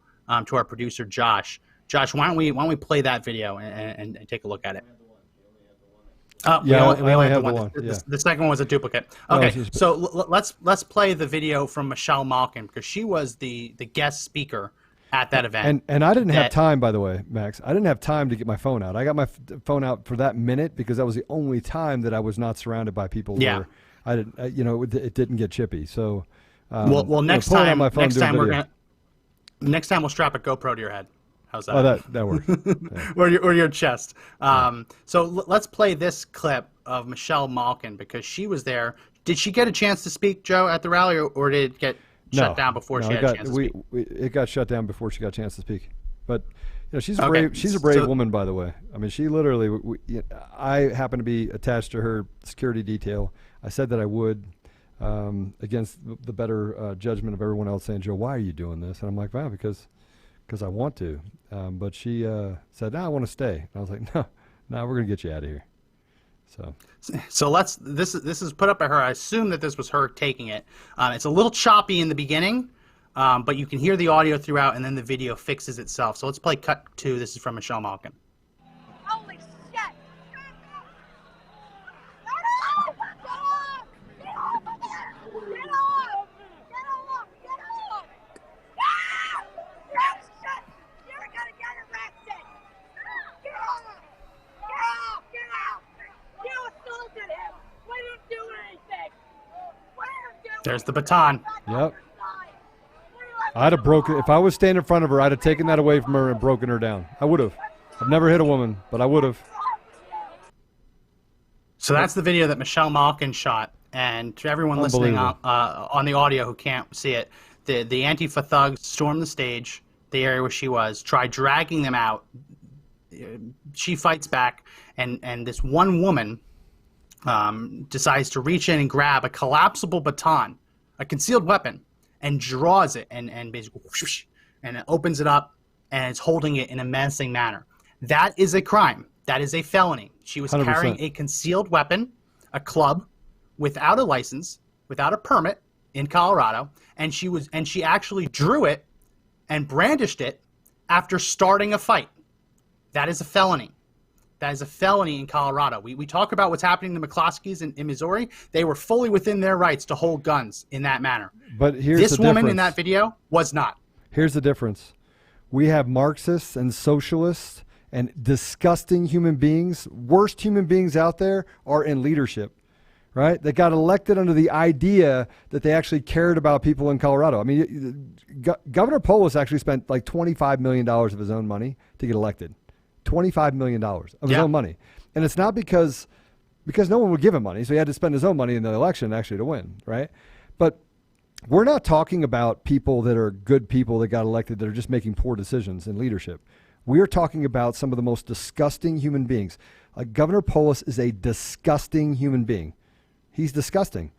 D: to our producer, Josh. Josh, why don't we play that video and take a look at it? We only have the one. The second one was a duplicate. Okay, so let's play the video from Michelle Malkin, because she was the guest speaker at that event.
B: And I didn't have time, by the way, Max. I didn't have time to get my phone out. I got my phone out for that minute because that was the only time that I was not surrounded by people.
D: Yeah.
B: Where I didn't, it didn't get chippy. So,
D: next time we'll strap a GoPro to your head. How's that?
B: Oh, that works. Yeah.
D: or your chest. So let's play this clip of Michelle Malkin, because she was there. Did she get a chance to speak, Joe, at the rally, or did it get shut down before she had a chance to speak?
B: It got shut down before she got a chance to speak. But she's a brave. She's a brave woman, by the way. I mean, she literally. I happen to be attached to her security detail. I said that I would, against the better judgment of everyone else, saying, "Joe, why are you doing this?" And I'm like, "Wow, because I want to." But she said, "No, I want to stay." And I was like, "No, we're gonna get you out of here."
D: So this is put up by her. I assume that this was her taking it. It's a little choppy in the beginning, but you can hear the audio throughout, and then the video fixes itself. So let's play cut 2. This is from Michelle Malkin.
L: Holy shit!
D: There's the baton.
B: Yep. I'd have broken. If I was standing in front of her, I'd have taken that away from her and broken her down. I would have. I've never hit a woman, but I would have.
D: So that's the video that Michelle Malkin shot. And to everyone listening on the audio who can't see it, the Antifa thugs stormed the stage, the area where she was, tried dragging them out. She fights back, and this one woman decides to reach in and grab a collapsible baton, a concealed weapon, and draws it and basically whoosh, and it opens it up, and it's holding it in a menacing manner. That is a crime. That is a felony. She was
B: 100%.
D: Carrying a concealed weapon, a club, without a license, without a permit in Colorado, and she actually drew it and brandished it after starting a fight. That is a felony. That is a felony in Colorado. We talk about what's happening to McCloskeys in Missouri. They were fully within their rights to hold guns in that manner.
B: But here's
D: this
B: the
D: woman
B: difference.
D: in that video was not.
B: Here's the difference. We have Marxists and socialists and disgusting human beings. Worst human beings out there are in leadership, right? They got elected under the idea that they actually cared about people in Colorado. I mean, Governor Polis actually spent like $25 million of his own money to get elected. $25 million of his own money. And it's not because no one would give him money, so he had to spend his own money in the election actually to win, right? But we're not talking about people that are good people that got elected that are just making poor decisions in leadership. We're talking about some of the most disgusting human beings. Governor Polis is a disgusting human being. He's disgusting.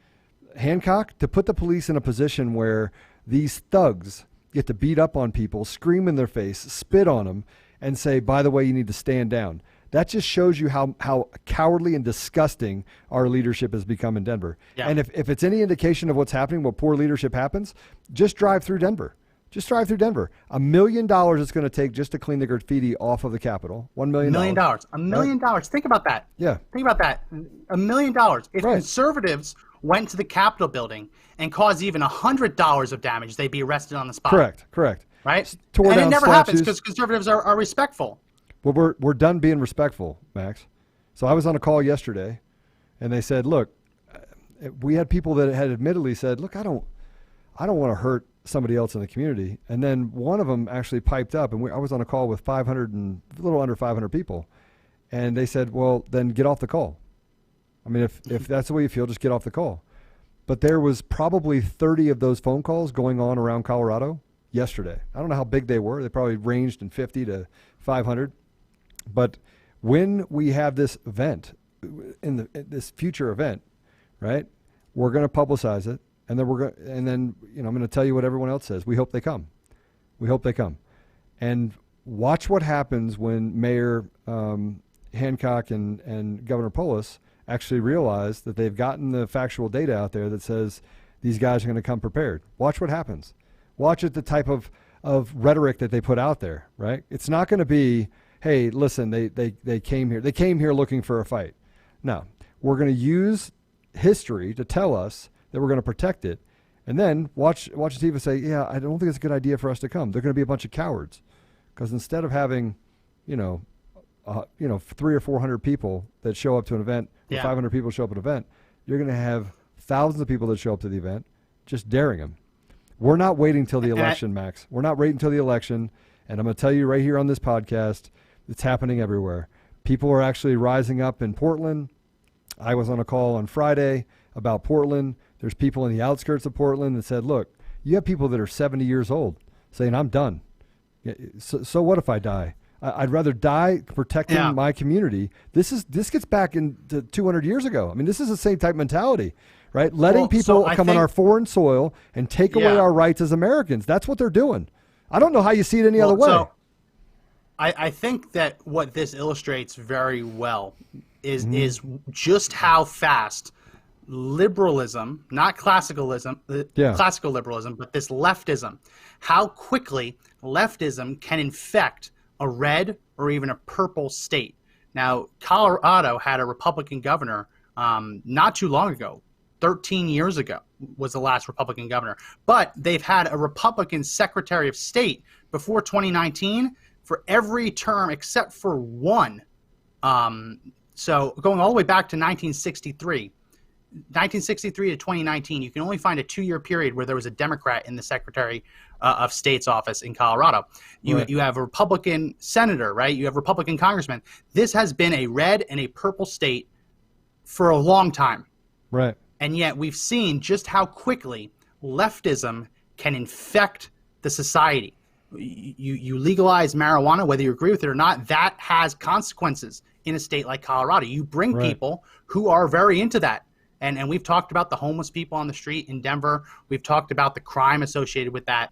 B: Hancock, to put the police in a position where these thugs get to beat up on people, scream in their face, spit on them, and say, by the way, you need to stand down. That just shows you how cowardly and disgusting our leadership has become in Denver. Yeah. And if it's any indication of what's happening, what poor leadership happens, just drive through Denver. Just drive through Denver. $1 million it's going to take just to clean the graffiti off of the Capitol. $1 million.
D: $1 million. Think about that.
B: Yeah.
D: Think about that. $1 million. If conservatives went to the Capitol building and caused even $100 of damage, they'd be arrested on the spot.
B: Correct.
D: Right? And it never happens because conservatives are respectful.
B: Well, we're done being respectful, Max. So I was on a call yesterday, and they said, look, we had people that had admittedly said, look, I don't want to hurt somebody else in the community. And then one of them actually piped up, and I was on a call with a little under 500 people, and they said, well, then get off the call. I mean, if that's the way you feel, just get off the call. But there was probably 30 of those phone calls going on around Colorado yesterday. I don't know how big they were. They probably ranged in 50 to 500. But when we have this event, this future event, right, we're going to publicize it, and then I'm going to tell you what everyone else says. We hope they come. We hope they come. And watch what happens when Mayor Hancock and Governor Polis actually realize that they've gotten the factual data out there that says these guys are going to come prepared. Watch what happens. Watch the type of rhetoric that they put out there, right? It's not going to be, hey, listen, they came here. They came here looking for a fight. No, we're going to use history to tell us that we're going to protect it. And then watch ANTIFA say, yeah, I don't think it's a good idea for us to come. They're going to be a bunch of cowards. Because instead of having, 300 or 400 people that show up to an event, or 500 people show up at an event, you're going to have thousands of people that show up to the event, just daring them. We're not waiting till the election, Max. We're not waiting till the election. And I'm going to tell you right here on this podcast, it's happening everywhere. People are actually rising up in Portland. I was on a call on Friday about Portland. There's people in the outskirts of Portland that said, look, you have people that are 70 years old saying, I'm done. So what if I die? I'd rather die protecting my community. This gets back into 200 years ago. I mean, this is the same type mentality, right? Letting people come on our foreign soil and take away our rights as Americans. That's what they're doing. I don't know how you see it any other way.
D: So I think that what this illustrates very well is just how fast liberalism, not classical liberalism, but this leftism, how quickly leftism can infect a red or even a purple state. Now, Colorado had a Republican governor not too long ago. 13 years ago was the last Republican governor. But they've had a Republican Secretary of State before 2019 for every term except for one. So going all the way back to 1963 to 2019, you can only find a 2-year period where there was a Democrat in the Secretary of State's office in Colorado. You have a Republican senator, right? You have Republican congressmen. This has been a red and a purple state for a long time.
B: Right.
D: And yet we've seen just how quickly leftism can infect the society. You legalize marijuana, whether you agree with it or not, that has consequences in a state like Colorado. You bring people who are very into that. And we've talked about the homeless people on the street in Denver. We've talked about the crime associated with that.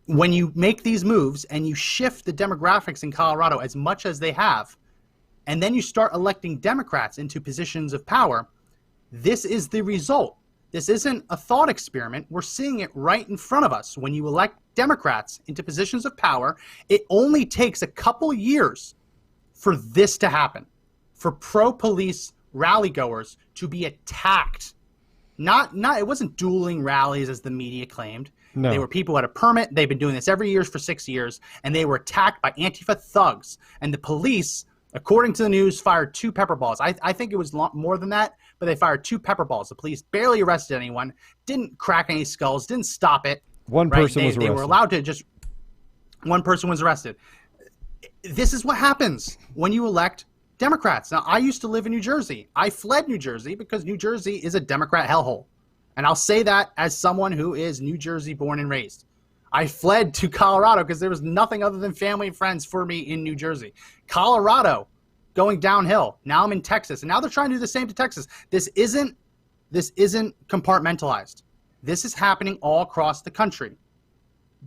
D: When you make these moves and you shift the demographics in Colorado as much as they have, and then you start electing Democrats into positions of power, this is the result. This isn't a thought experiment. We're seeing it right in front of us. When you elect Democrats into positions of power, it only takes a couple years for this to happen, for pro-police rally-goers to be attacked. It wasn't dueling rallies as the media claimed. No. They were people who had a permit. They've been doing this every year for 6 years, and they were attacked by Antifa thugs. And the police, according to the news, fired 2 pepper balls. I think it was more than that, but they fired 2 pepper balls. The police barely arrested anyone, didn't crack any skulls, didn't stop it.
B: One person was arrested.
D: They were allowed to just – one person was arrested. This is what happens when you elect Democrats. Now, I used to live in New Jersey. I fled New Jersey because New Jersey is a Democrat hellhole. And I'll say that as someone who is New Jersey born and raised. I fled to Colorado because there was nothing other than family and friends for me in New Jersey. Colorado going downhill. Now I'm in Texas. And now they're trying to do the same to Texas. This isn't compartmentalized. This is happening all across the country.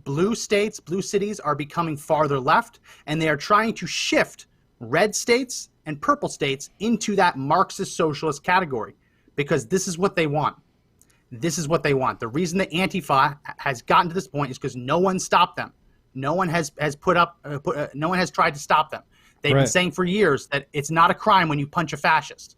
D: Blue states, blue cities are becoming farther left, and they are trying to shift red states and purple states into that Marxist socialist category because this is what they want. This is what they want. The reason that Antifa has gotten to this point is because no one stopped them. No one has no one has tried to stop them. They've been saying for years that it's not a crime when you punch a fascist.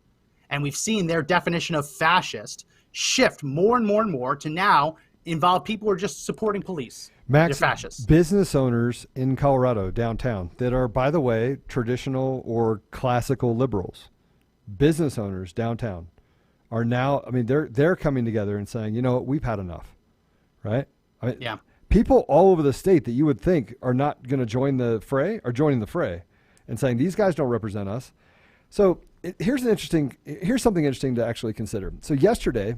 D: And we've seen their definition of fascist shift more and more and more to now involve people who are just supporting police.
B: Max,
D: they're fascists.
B: Business owners in Colorado, downtown, that are, by the way, traditional or classical liberals, business owners downtown are now, I mean, they're coming together and saying, you know what, we've had enough, right? I mean, people all over the state that you would think are not going to join the fray are joining the fray and saying, these guys don't represent us. So here's something interesting to actually consider. So yesterday,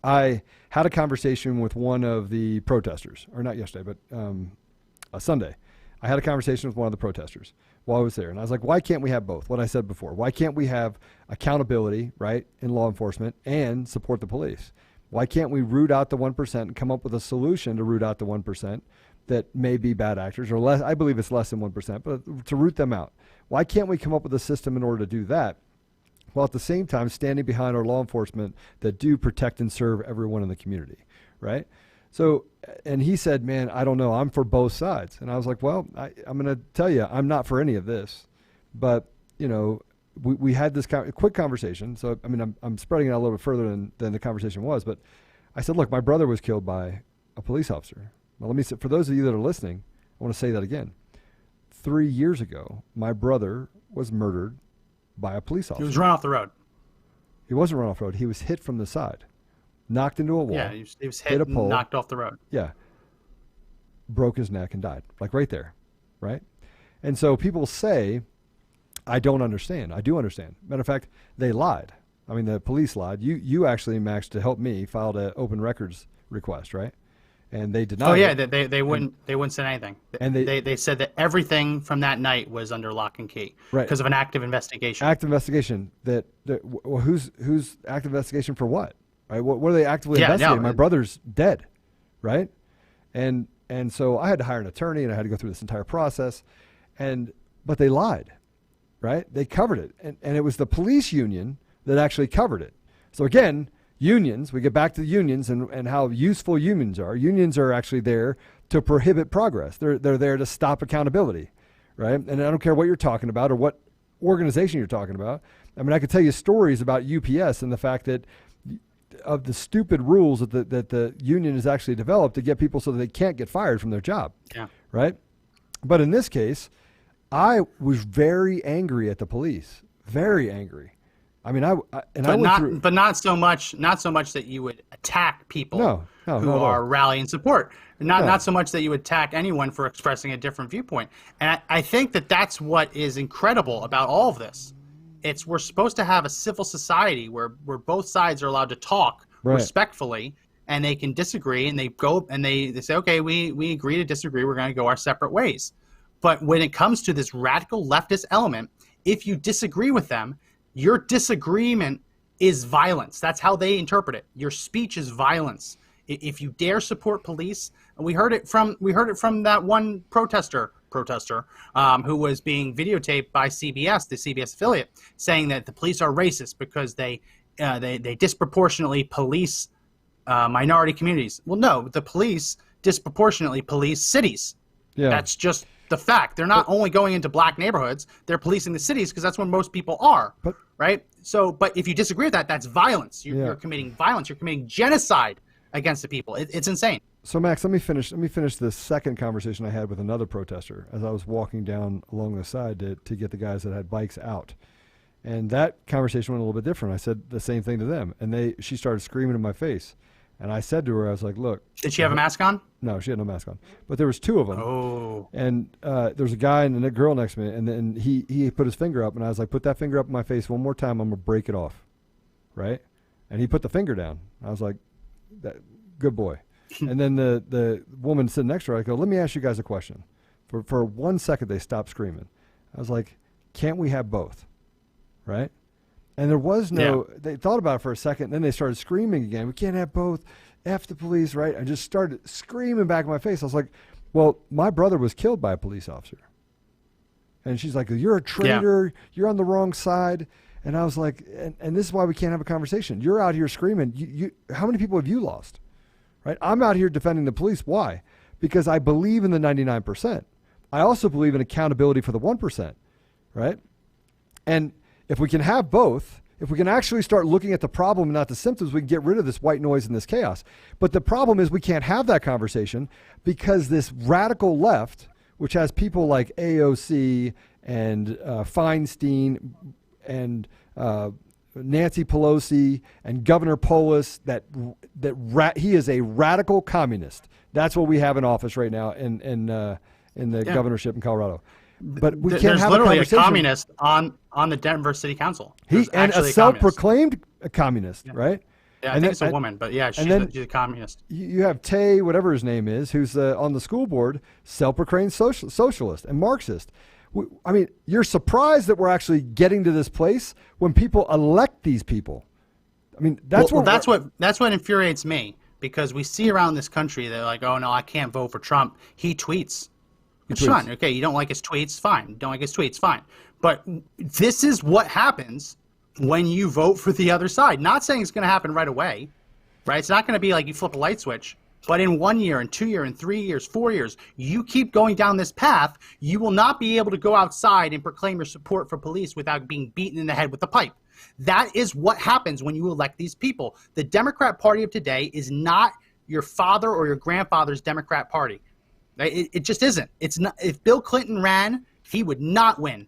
B: I had a conversation with one of the protesters, or not yesterday, but Sunday. I had a conversation with one of the protesters while I was there. And I was like, why can't we have both? What I said before. Why can't we have accountability, right, in law enforcement and support the police? Why can't we root out the 1% and come up with a solution to root out the 1% that may be bad actors, or less? I believe it's less than 1%, but to root them out. Why can't we come up with a system in order to do that? while at the same time standing behind our law enforcement that do protect and serve everyone in the community, right? So, and he said, man, I don't know. I'm for both sides. And I was like, well, I'm going to tell you, I'm not for any of this. But, you know, we had this quick conversation. So, I mean, I'm spreading it out a little bit further than the conversation was. But I said, look, my brother was killed by a police officer. Well, let me say, for those of you that are listening, I want to say that again. 3 years ago, my brother was murdered by a police officer.
D: He was run off the road.
B: He wasn't run off the road. He was hit from the side. Knocked into a wall.
D: Yeah, he was hit
B: a pole,
D: and knocked off the road.
B: Yeah. Broke his neck and died. Like right there. Right? And so people say, I don't understand. I do understand. Matter of fact, they lied. I mean, the police lied. You actually, Max, to help me, filed an open records request, right? And they denied.
D: Oh yeah,
B: it.
D: they wouldn't say anything.
B: And
D: they said that everything from that night was under lock and key,
B: right,
D: because of an active investigation.
B: Active investigation. Well, who's active investigation for what? Right? What are they actively investigating? My brother's dead, right? And so I had to hire an attorney, and I had to go through this entire process, but they lied, right? They covered it, and it was the police union that actually covered it. So again, unions, we get back to the unions and how useful unions are. Unions are actually there to prohibit progress. They're there to stop accountability, right? And I don't care what you're talking about or what organization you're talking about. I mean, I could tell you stories about UPS and the fact that of the stupid rules that the union has actually developed to get people so that they can't get fired from their job.
D: Yeah.
B: Right? But in this case, I was very angry at the police. Very angry. I mean, but
D: not so much that you would attack people who are rallying support. Not so much that you would attack anyone for expressing a different viewpoint. And I think that's what is incredible about all of this. We're supposed to have a civil society where both sides are allowed to talk respectfully, and they can disagree, and they go and they say, okay, we agree to disagree. We're going to go our separate ways. But when it comes to this radical leftist element, if you disagree with them, your disagreement is violence. That's how they interpret it. Your speech is violence. If you dare support police, and we heard it from that one protester who was being videotaped by CBS, the CBS affiliate, saying that the police are racist because they disproportionately police minority communities. Well, no, the police disproportionately police cities. Yeah. That's just the fact. They're not only going into black neighborhoods, they're policing the cities because that's where most people are, right? So, but if you disagree with that, that's violence. You're committing violence. You're committing genocide against the people. It's insane.
B: So, Max, let me finish the second conversation I had with another protester as I was walking down along the side to get the guys that had bikes out. And that conversation went a little bit different. I said the same thing to them, and she started screaming in my face. And I said to her, I was like, look.
D: Did she have a mask on?
B: No, she had no mask on. But there was two of them.
D: Oh.
B: And there was a guy and a girl next to me, and then he put his finger up, and I was like, put that finger up in my face one more time, I'm going to break it off. Right? And he put the finger down. I was like, good boy. And then the woman sitting next to her, I go, let me ask you guys a question. For 1 second, they stopped screaming. I was like, can't we have both? Right? And there was they thought about it for a second, and then they started screaming again. We can't have both. F the police, right? I just started screaming back in my face. I was like, well, my brother was killed by a police officer. And she's like, you're a traitor. Yeah. You're on the wrong side. And I was like, and this is why we can't have a conversation. You're out here screaming. How many people have you lost? Right? I'm out here defending the police. Why? Because I believe in the 99%. I also believe in accountability for the 1%. Right? And if we can have both, if we can actually start looking at the problem and not the symptoms, we can get rid of this white noise and this chaos. But the problem is we can't have that conversation because this radical left, which has people like AOC and Feinstein and Nancy Pelosi and Governor Polis, he is a radical communist. That's what we have in office right now in the governorship in Colorado. But we can't have a conversation.
D: There's literally a communist on the Denver City Council.
B: And a self-proclaimed communist, right?
D: Yeah, I think it's a woman, but yeah, she's a communist.
B: You have Tay, whatever his name is, who's on the school board, self-proclaimed socialist and Marxist. I mean, you're surprised that we're actually getting to this place when people elect these people. I mean, that's
D: what infuriates me, because we see around this country, they're like, oh no, I can't vote for Trump. He tweets. It's fine. Okay, you don't like his tweets, fine. You don't like his tweets, fine. But this is what happens when you vote for the other side. Not saying it's going to happen right away, right? It's not going to be like you flip a light switch. But in 1 year, in 2 years, in 3 years, 4 years, you keep going down this path, you will not be able to go outside and proclaim your support for police without being beaten in the head with a pipe. That is what happens when you elect these people. The Democrat Party of today is not your father or your grandfather's Democrat Party. It just isn't. It's not. If Bill Clinton ran, he would not win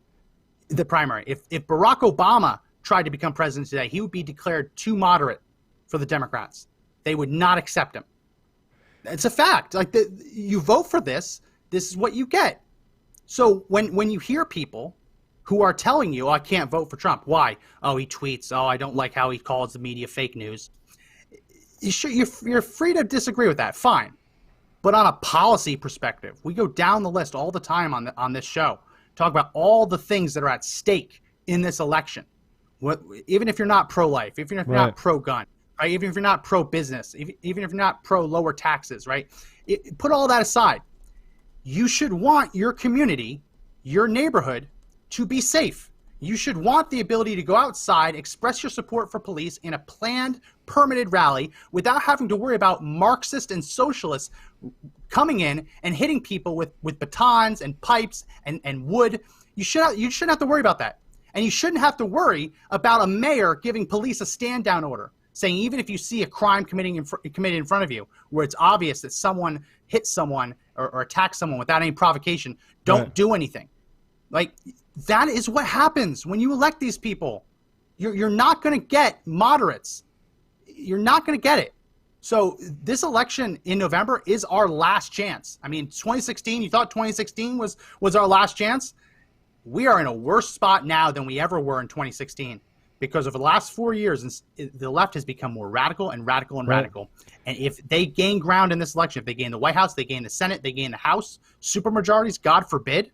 D: the primary. If Barack Obama tried to become president today, he would be declared too moderate for the Democrats. They would not accept him. It's a fact. Like you vote for this is what you get. So when you hear people who are telling you, oh, I can't vote for Trump. Why? Oh, he tweets. Oh, I don't like how he calls the media fake news. You're free to disagree with that. Fine. But on a policy perspective, we go down the list all the time on this show, talk about all the things that are at stake in this election. Even if you're not pro-life, even if you're not pro-gun, right? Even if you're not pro-business, even if you're not pro-lower taxes, right? Put all that aside. You should want your community, your neighborhood, to be safe. You should want the ability to go outside, express your support for police in a planned, permitted rally without having to worry about Marxists and socialists coming in and hitting people with batons and pipes and wood. You shouldn't have to worry about that. And you shouldn't have to worry about a mayor giving police a stand-down order, saying even if you see a crime committed in front of you, where it's obvious that someone hit someone or attacked someone without any provocation, don't do anything. Like, that is what happens when you elect these people. You're not going to get moderates. You're not going to get it. So this election in November is our last chance. I mean, 2016, you thought 2016 was our last chance? We are in a worse spot now than we ever were in 2016 because over the last 4 years, the left has become more radical and radical and radical. And if they gain ground in this election, if they gain the White House, they gain the Senate, they gain the House, supermajorities, God forbid,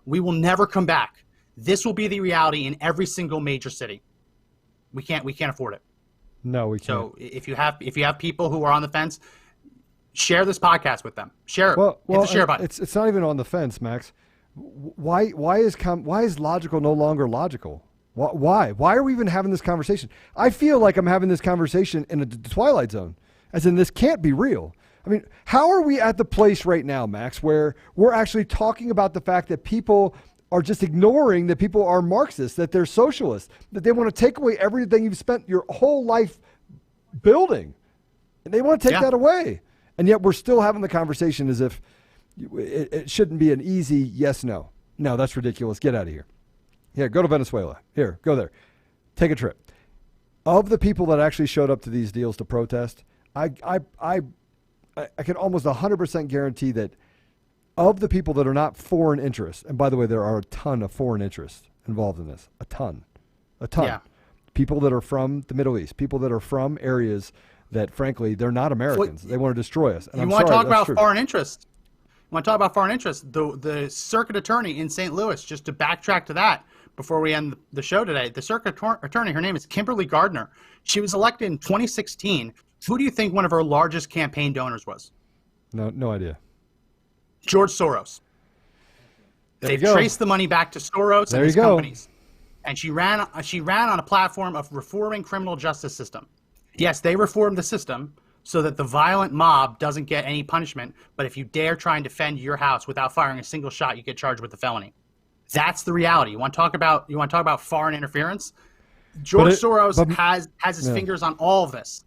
D: we will never come back. This will be the reality in every single major city. We can't afford it.
B: No, we can't.
D: So if you have people who are on the fence, share this podcast with them. Share it.
B: Well,
D: hit the share button.
B: It's not even on the fence, Max. Why is logical no longer logical? Why are we even having this conversation? I feel like I'm having this conversation in a Twilight Zone, as in this can't be real. I mean, how are we at the place right now, Max, where we're actually talking about the fact that people are just ignoring that people are Marxists, that they're socialists, that they want to take away everything you've spent your whole life building, and they want to take that away. And yet we're still having the conversation as if it shouldn't be an easy yes, no. No, that's ridiculous. Get out of here. Yeah, go to Venezuela. Here, go there. Take a trip. Of the people that actually showed up to these deals to protest, I can almost 100% guarantee that of the people that are not foreign interests, and by the way, there are a ton of foreign interests involved in this, a ton. Yeah. People that are from the Middle East, people that are from areas that, frankly, they're not Americans. They want to destroy us. And
D: you want to talk about foreign interests? You want to talk about foreign interests? The circuit attorney in St. Louis, just to backtrack to that before we end the show today, the circuit attorney, her name is Kimberly Gardner. She was elected in 2016. Who do you think one of her largest campaign donors was? No idea. George Soros. They've traced the money back to Soros and his companies. And she ran on a platform of reforming criminal justice system. Yes, they reformed the system so that the violent mob doesn't get any punishment, but if you dare try and defend your house without firing a single shot, you get charged with a felony. That's the reality. You want to talk about foreign interference? George Soros has his fingers on all of this.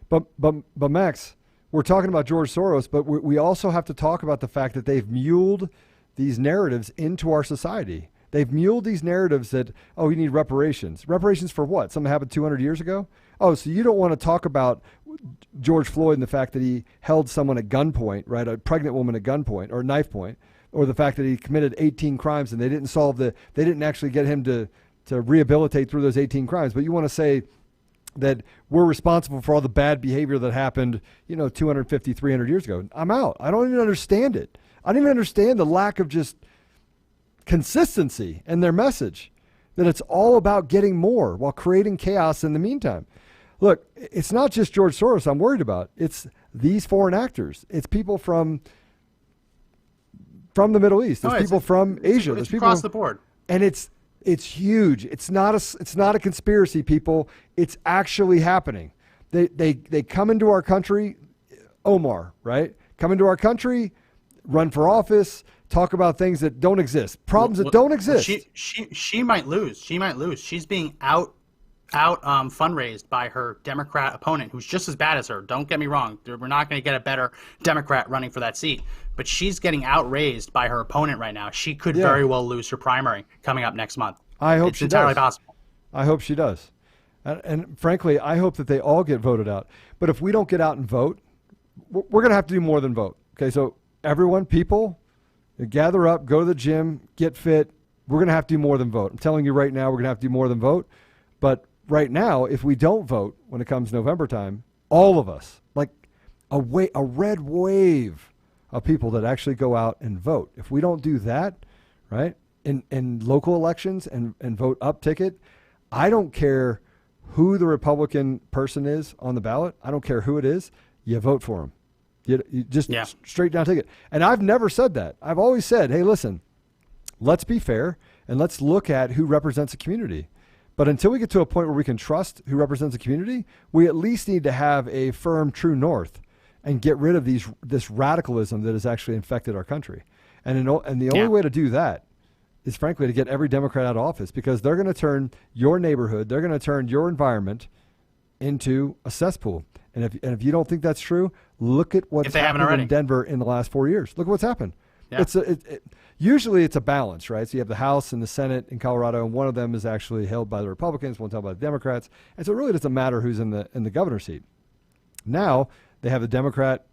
B: But Max, we're talking about George Soros, but we also have to talk about the fact that they've muled these narratives into our society. They've muled these narratives that, oh, you need reparations. Reparations for what? Something happened 200 years ago? Oh, so you don't want to talk about George Floyd and the fact that he held someone at gunpoint, right? A pregnant woman at gunpoint or knife point, or the fact that he committed 18 crimes and they didn't actually get him to rehabilitate through those 18 crimes. But you want to say that we're responsible for all the bad behavior that happened, 250, 300 years ago. I'm out. I don't even understand it. I don't even understand the lack of just consistency in their message, that it's all about getting more while creating chaos in the meantime. Look, it's not just George Soros I'm worried about. It's these foreign actors. It's people from the Middle East. There's people from Asia. There's people
D: across the board.
B: And it's It's huge. It's not a conspiracy, people. It's actually happening. They come into our country, Omar, right? Come into our country, run for office, talk about things that don't exist, problems that don't exist.
D: She might lose. She might lose. She's being out fundraised by her Democrat opponent, who's just as bad as her. Don't get me wrong. We're not going to get a better Democrat running for that seat. But she's getting outraised by her opponent right now. She could very well lose her primary coming up next month.
B: I hope
D: it's entirely possible.
B: I hope she does. And frankly, I hope that they all get voted out. But if we don't get out and vote, we're going to have to do more than vote. Okay, so everyone, people, gather up, go to the gym, get fit. We're going to have to do more than vote. I'm telling you right now, we're going to have to do more than vote. But right now, if we don't vote when it comes November time, all of us, like a red wave of people that actually go out and vote. If we don't do that, right, in local elections and vote up ticket, I don't care who the Republican person is on the ballot. I don't care who it is. You vote for him. You just straight down ticket. And I've never said that. I've always said, hey, listen, let's be fair and let's look at who represents a community. But until we get to a point where we can trust who represents a community, we at least need to have a firm true north and get rid of this radicalism that has actually infected our country. And the only way to do that is, frankly, to get every Democrat out of office, because they're going to turn your neighborhood, they're going to turn your environment into a cesspool. And if you don't think that's true, look at what's happened in Denver in the last 4 years. Look at what's happened. Yeah. Usually it's a balance, right? So you have the House and the Senate in Colorado, and one of them is actually held by the Republicans, one's held by the Democrats. And so it really doesn't matter who's in the governor's seat. Now they have the Democrat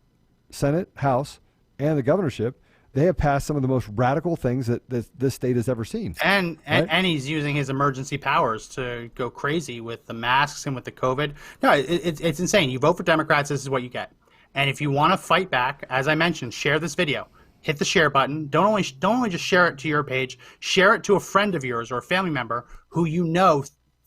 B: Senate, House, and the governorship. They have passed some of the most radical things that this state has ever seen. And
D: he's using his emergency powers to go crazy with the masks and with the COVID. No, it's insane. You vote for Democrats, this is what you get. And if you want to fight back, as I mentioned, share this video. Hit the share button. Don't only just share it to your page. Share it to a friend of yours or a family member who you know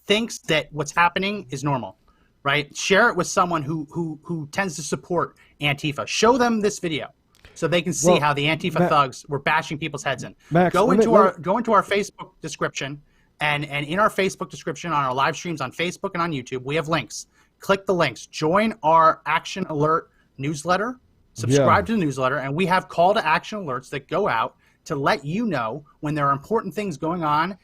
D: thinks that what's happening is normal, right? Share it with someone who tends to support Antifa. Show them this video so they can see how the Antifa thugs were bashing people's heads in.
B: Max,
D: go into our Facebook description, and in our Facebook description on our live streams on Facebook and on YouTube, we have links. Click the links. Join our Action Alert newsletter. Subscribe to the newsletter, and we have call to action alerts that go out to let you know when there are important things going on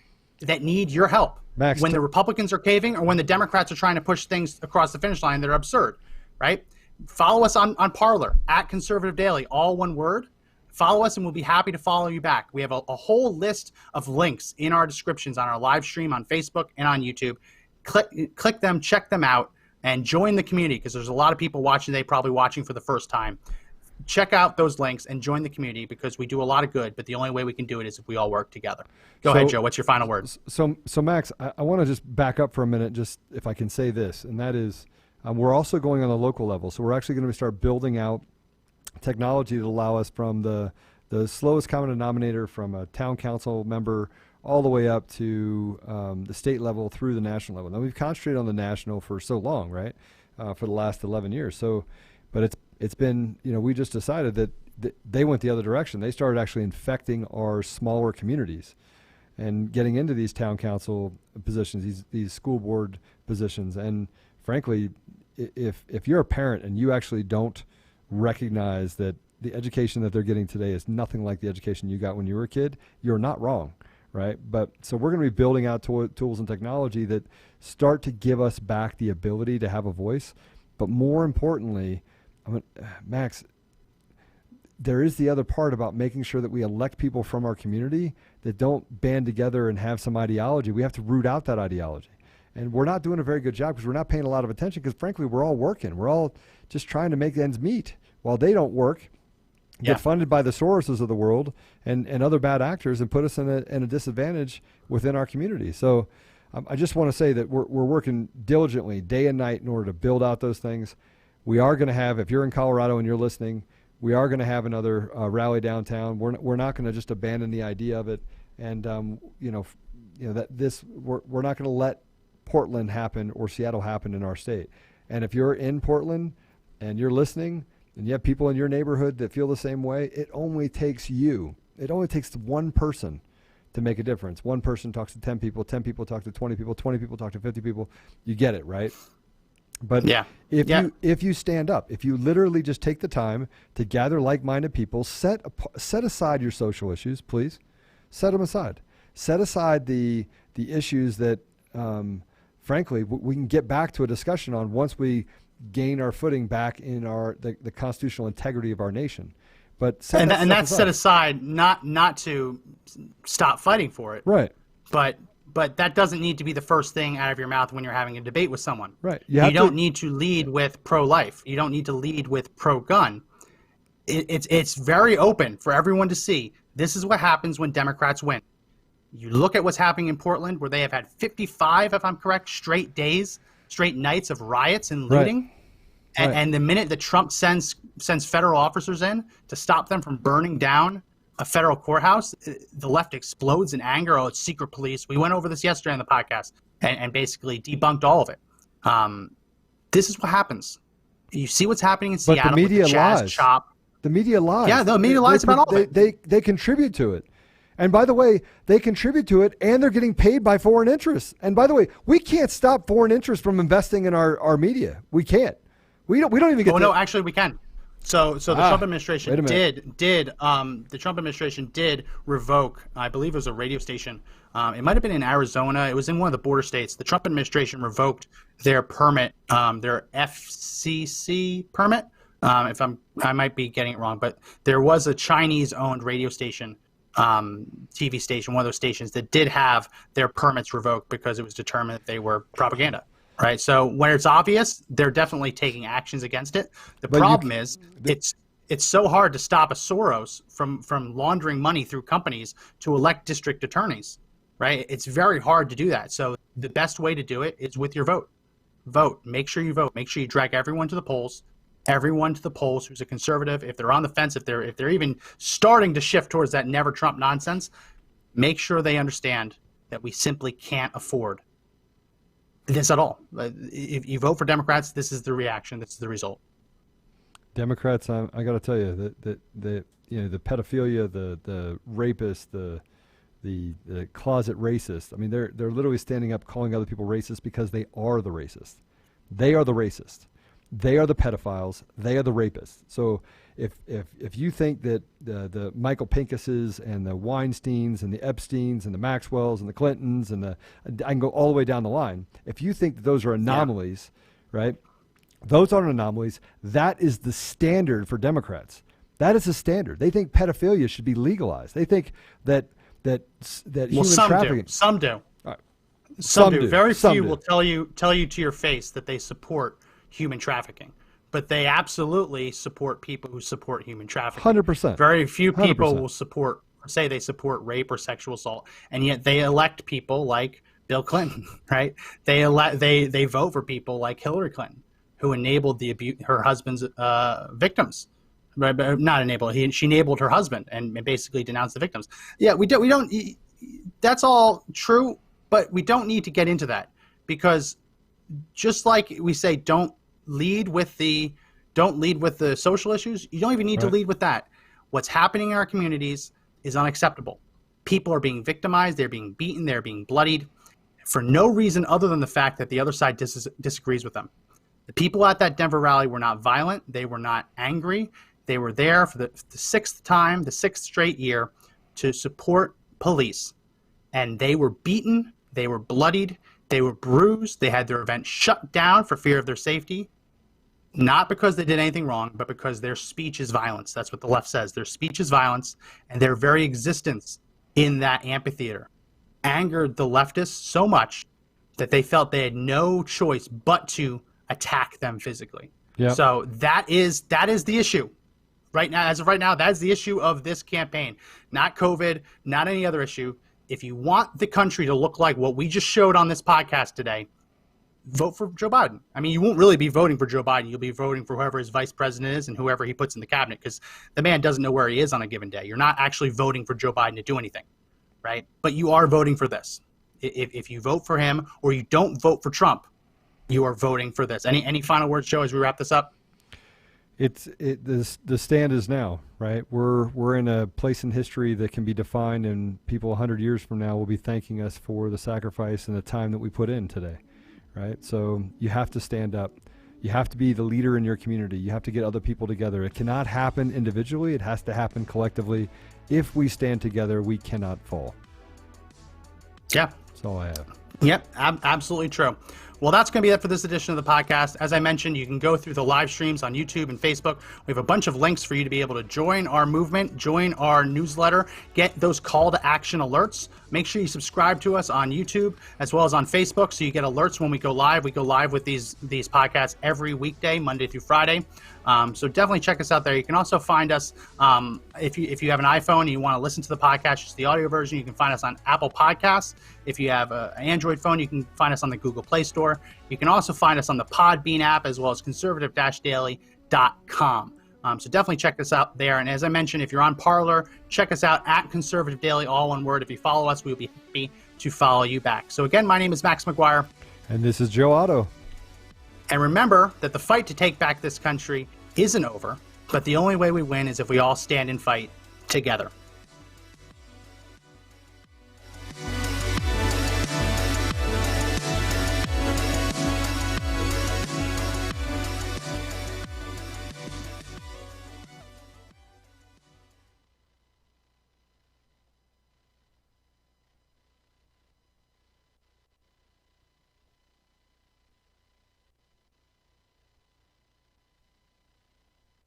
D: that need your help.
B: Max,
D: when the Republicans are caving or when the Democrats are trying to push things across the finish line that are absurd, right? Follow us on Parler, @Conservative Daily, all one word. Follow us, and we'll be happy to follow you back. We have a whole list of links in our descriptions on our live stream on Facebook and on YouTube. Click them, check them out, and join the community, because there's a lot of people watching today, probably watching for the first time. Check out those links and join the community, because we do a lot of good, but the only way we can do it is if we all work together. Go ahead, Joe. What's your final words?
B: So Max, I want to just back up for a minute, just if I can say this, and that is we're also going on the local level. So we're actually going to start building out technology to allow us from the slowest common denominator from a town council member all the way up to the state level through the national level. Now, we've concentrated on the national for so long, right, for the last 11 years. So, but it's been, we just decided that they went the other direction. They started actually infecting our smaller communities and getting into these town council positions, these school board positions. And frankly, if you're a parent and you actually don't recognize that the education that they're getting today is nothing like the education you got when you were a kid, you're not wrong, right? But so we're going to be building out tools and technology that start to give us back the ability to have a voice. But more importantly, Max, there is the other part about making sure that we elect people from our community that don't band together and have some ideology. We have to root out that ideology. And we're not doing a very good job because we're not paying a lot of attention, because frankly, we're all working. We're all just trying to make ends meet while they don't work, get funded by the Soroses of the world and other bad actors, and put us in a disadvantage within our community. So I just want to say that we're working diligently day and night in order to build out those things. We are going to have, if you're in Colorado and you're listening, we are going to have another rally downtown. We're not going to just abandon the idea of it. And, we're not going to let Portland happen or Seattle happen in our state. And if you're in Portland and you're listening and you have people in your neighborhood that feel the same way, it only takes one person to make a difference. One person talks to 10 people, 10 people talk to 20 people, 20 people talk to 50 people. You get it, right? But if you stand up, if you literally just take the time to gather like-minded people, set aside your social issues, please. Set them aside. Set aside the issues that, frankly, we can get back to a discussion on once we gain our footing back in the constitutional integrity of our nation. But
D: that's set aside not to stop fighting for it,
B: right?
D: But that doesn't need to be the first thing out of your mouth when you're having a debate with someone.
B: Right.
D: You don't need to lead with pro-life. You don't need to lead with pro-gun. It's very open for everyone to see. This is what happens when Democrats win. You look at what's happening in Portland, where they have had 55, if I'm correct, straight nights of riots and looting. Right. And the minute that Trump sends federal officers in to stop them from burning down a federal courthouse, the left explodes in anger. Oh, it's secret police. We went over this yesterday on the podcast and basically debunked all of it. This is what happens. You see what's happening in Seattle.
B: But the media
D: with the jazz
B: lies.
D: Chop.
B: The media lies.
D: Yeah, the media lies about all of it.
B: They contribute to it. And by the way, they contribute to it, and they're getting paid by foreign interests. And by the way, we can't stop foreign interests from investing in our media. We can't. We don't even get.
D: Oh no, actually we can. So the Trump administration the Trump administration did revoke, I believe it was a radio station. It might have been in Arizona. It was in one of the border states. The Trump administration revoked their permit, their FCC permit. I might be getting it wrong, but there was a Chinese-owned radio station, TV station, one of those stations that did have their permits revoked because it was determined that they were propaganda. Right. So when it's obvious, they're definitely taking actions against it. The problem is it's so hard to stop a Soros from laundering money through companies to elect district attorneys. Right. It's very hard to do that. So the best way to do it is with your vote. Vote. Make sure you vote. Make sure you drag everyone to the polls. Everyone to the polls who's a conservative. If they're on the fence, if they're even starting to shift towards that never Trump nonsense, make sure they understand that we simply can't afford this at all. If you vote for Democrats, this is the reaction. This is the result.
B: Democrats, I got to tell you that the pedophilia, the rapist, the closet racist. I mean, they're literally standing up, calling other people racist because they are the racist. They are the racist. They are the pedophiles. They are the rapists. So if you think that the Michael Pinkuses and the Weinsteins and the Epsteins and the Maxwells and the Clintons and I can go all the way down the line. If you think that those are anomalies, right? Those aren't anomalies. That is the standard for Democrats. That is the standard. They think pedophilia should be legalized. They think that human trafficking.
D: Some do.
B: Right.
D: Some do. Very few will tell you to your face that they support human trafficking. But they absolutely support people who support human trafficking.
B: 100%.
D: Very few people
B: 100%.
D: will say they support rape or sexual assault, and yet they elect people like Bill Clinton, right? They vote for people like Hillary Clinton, who enabled her husband's victims. Right, but not enabled. She enabled her husband and basically denounced the victims. Yeah, we don't. That's all true, but we don't need to get into that because just like we say, don't lead with the social issues. You don't even need to lead with that. What's happening in our communities is unacceptable. People are being victimized. They're being beaten. They're being bloodied for no reason other than the fact that the other side disagrees with them. The people at that Denver rally were not violent. They were not angry. They were there for the sixth time, the sixth straight year, to support police. And they were beaten. They were bloodied. They were bruised. They had their event shut down for fear of their safety. Not because they did anything wrong, but because their speech is violence. That's what the left says. Their speech is violence, and their very existence in that amphitheater angered the leftists so much that they felt they had no choice but to attack them physically. Yep. So that is the issue. Right now, as of right now, that's the issue of this campaign. Not COVID, not any other issue. If you want the country to look like what we just showed on this podcast today, vote for Joe Biden. I mean, you won't really be voting for Joe Biden. You'll be voting for whoever his vice president is and whoever he puts in the cabinet, because the man doesn't know where he is on a given day. You're not actually voting for Joe Biden to do anything, right? But you are voting for this. If you vote for him or you don't vote for Trump, you are voting for this. Any final words, Joe, as we wrap this up?
B: The stand is now, right? We're in a place in history that can be defined, and people 100 years from now will be thanking us for the sacrifice and the time that we put in today, right? So you have to stand up. You have to be the leader in your community. You have to get other people together. It cannot happen individually. It has to happen collectively. If we stand together, we cannot fall.
D: Yeah.
B: That's all I have.
D: Yep, absolutely true. Well, that's going to be it for this edition of the podcast. As I mentioned, you can go through the live streams on YouTube and Facebook. We have a bunch of links for you to be able to join our movement, join our newsletter, get those call to action alerts. Make sure you subscribe to us on YouTube as well as on Facebook so you get alerts when we go live. We go live with these podcasts every weekday, Monday through Friday. So definitely check us out there. You can also find us if you have an iPhone and you want to listen to the podcast, just the audio version, you can find us on Apple Podcasts. If you have an Android phone, you can find us on the Google Play Store. You can also find us on the Podbean app as well as conservative-daily.com. So definitely check us out there. And as I mentioned, if you're on Parler, check us out at Conservative Daily, all one word. If you follow us, we'll be happy to follow you back. So again, my name is Max McGuire.
B: And this is Joe Otto.
D: And remember that the fight to take back this country isn't over, but the only way we win is if we all stand and fight together.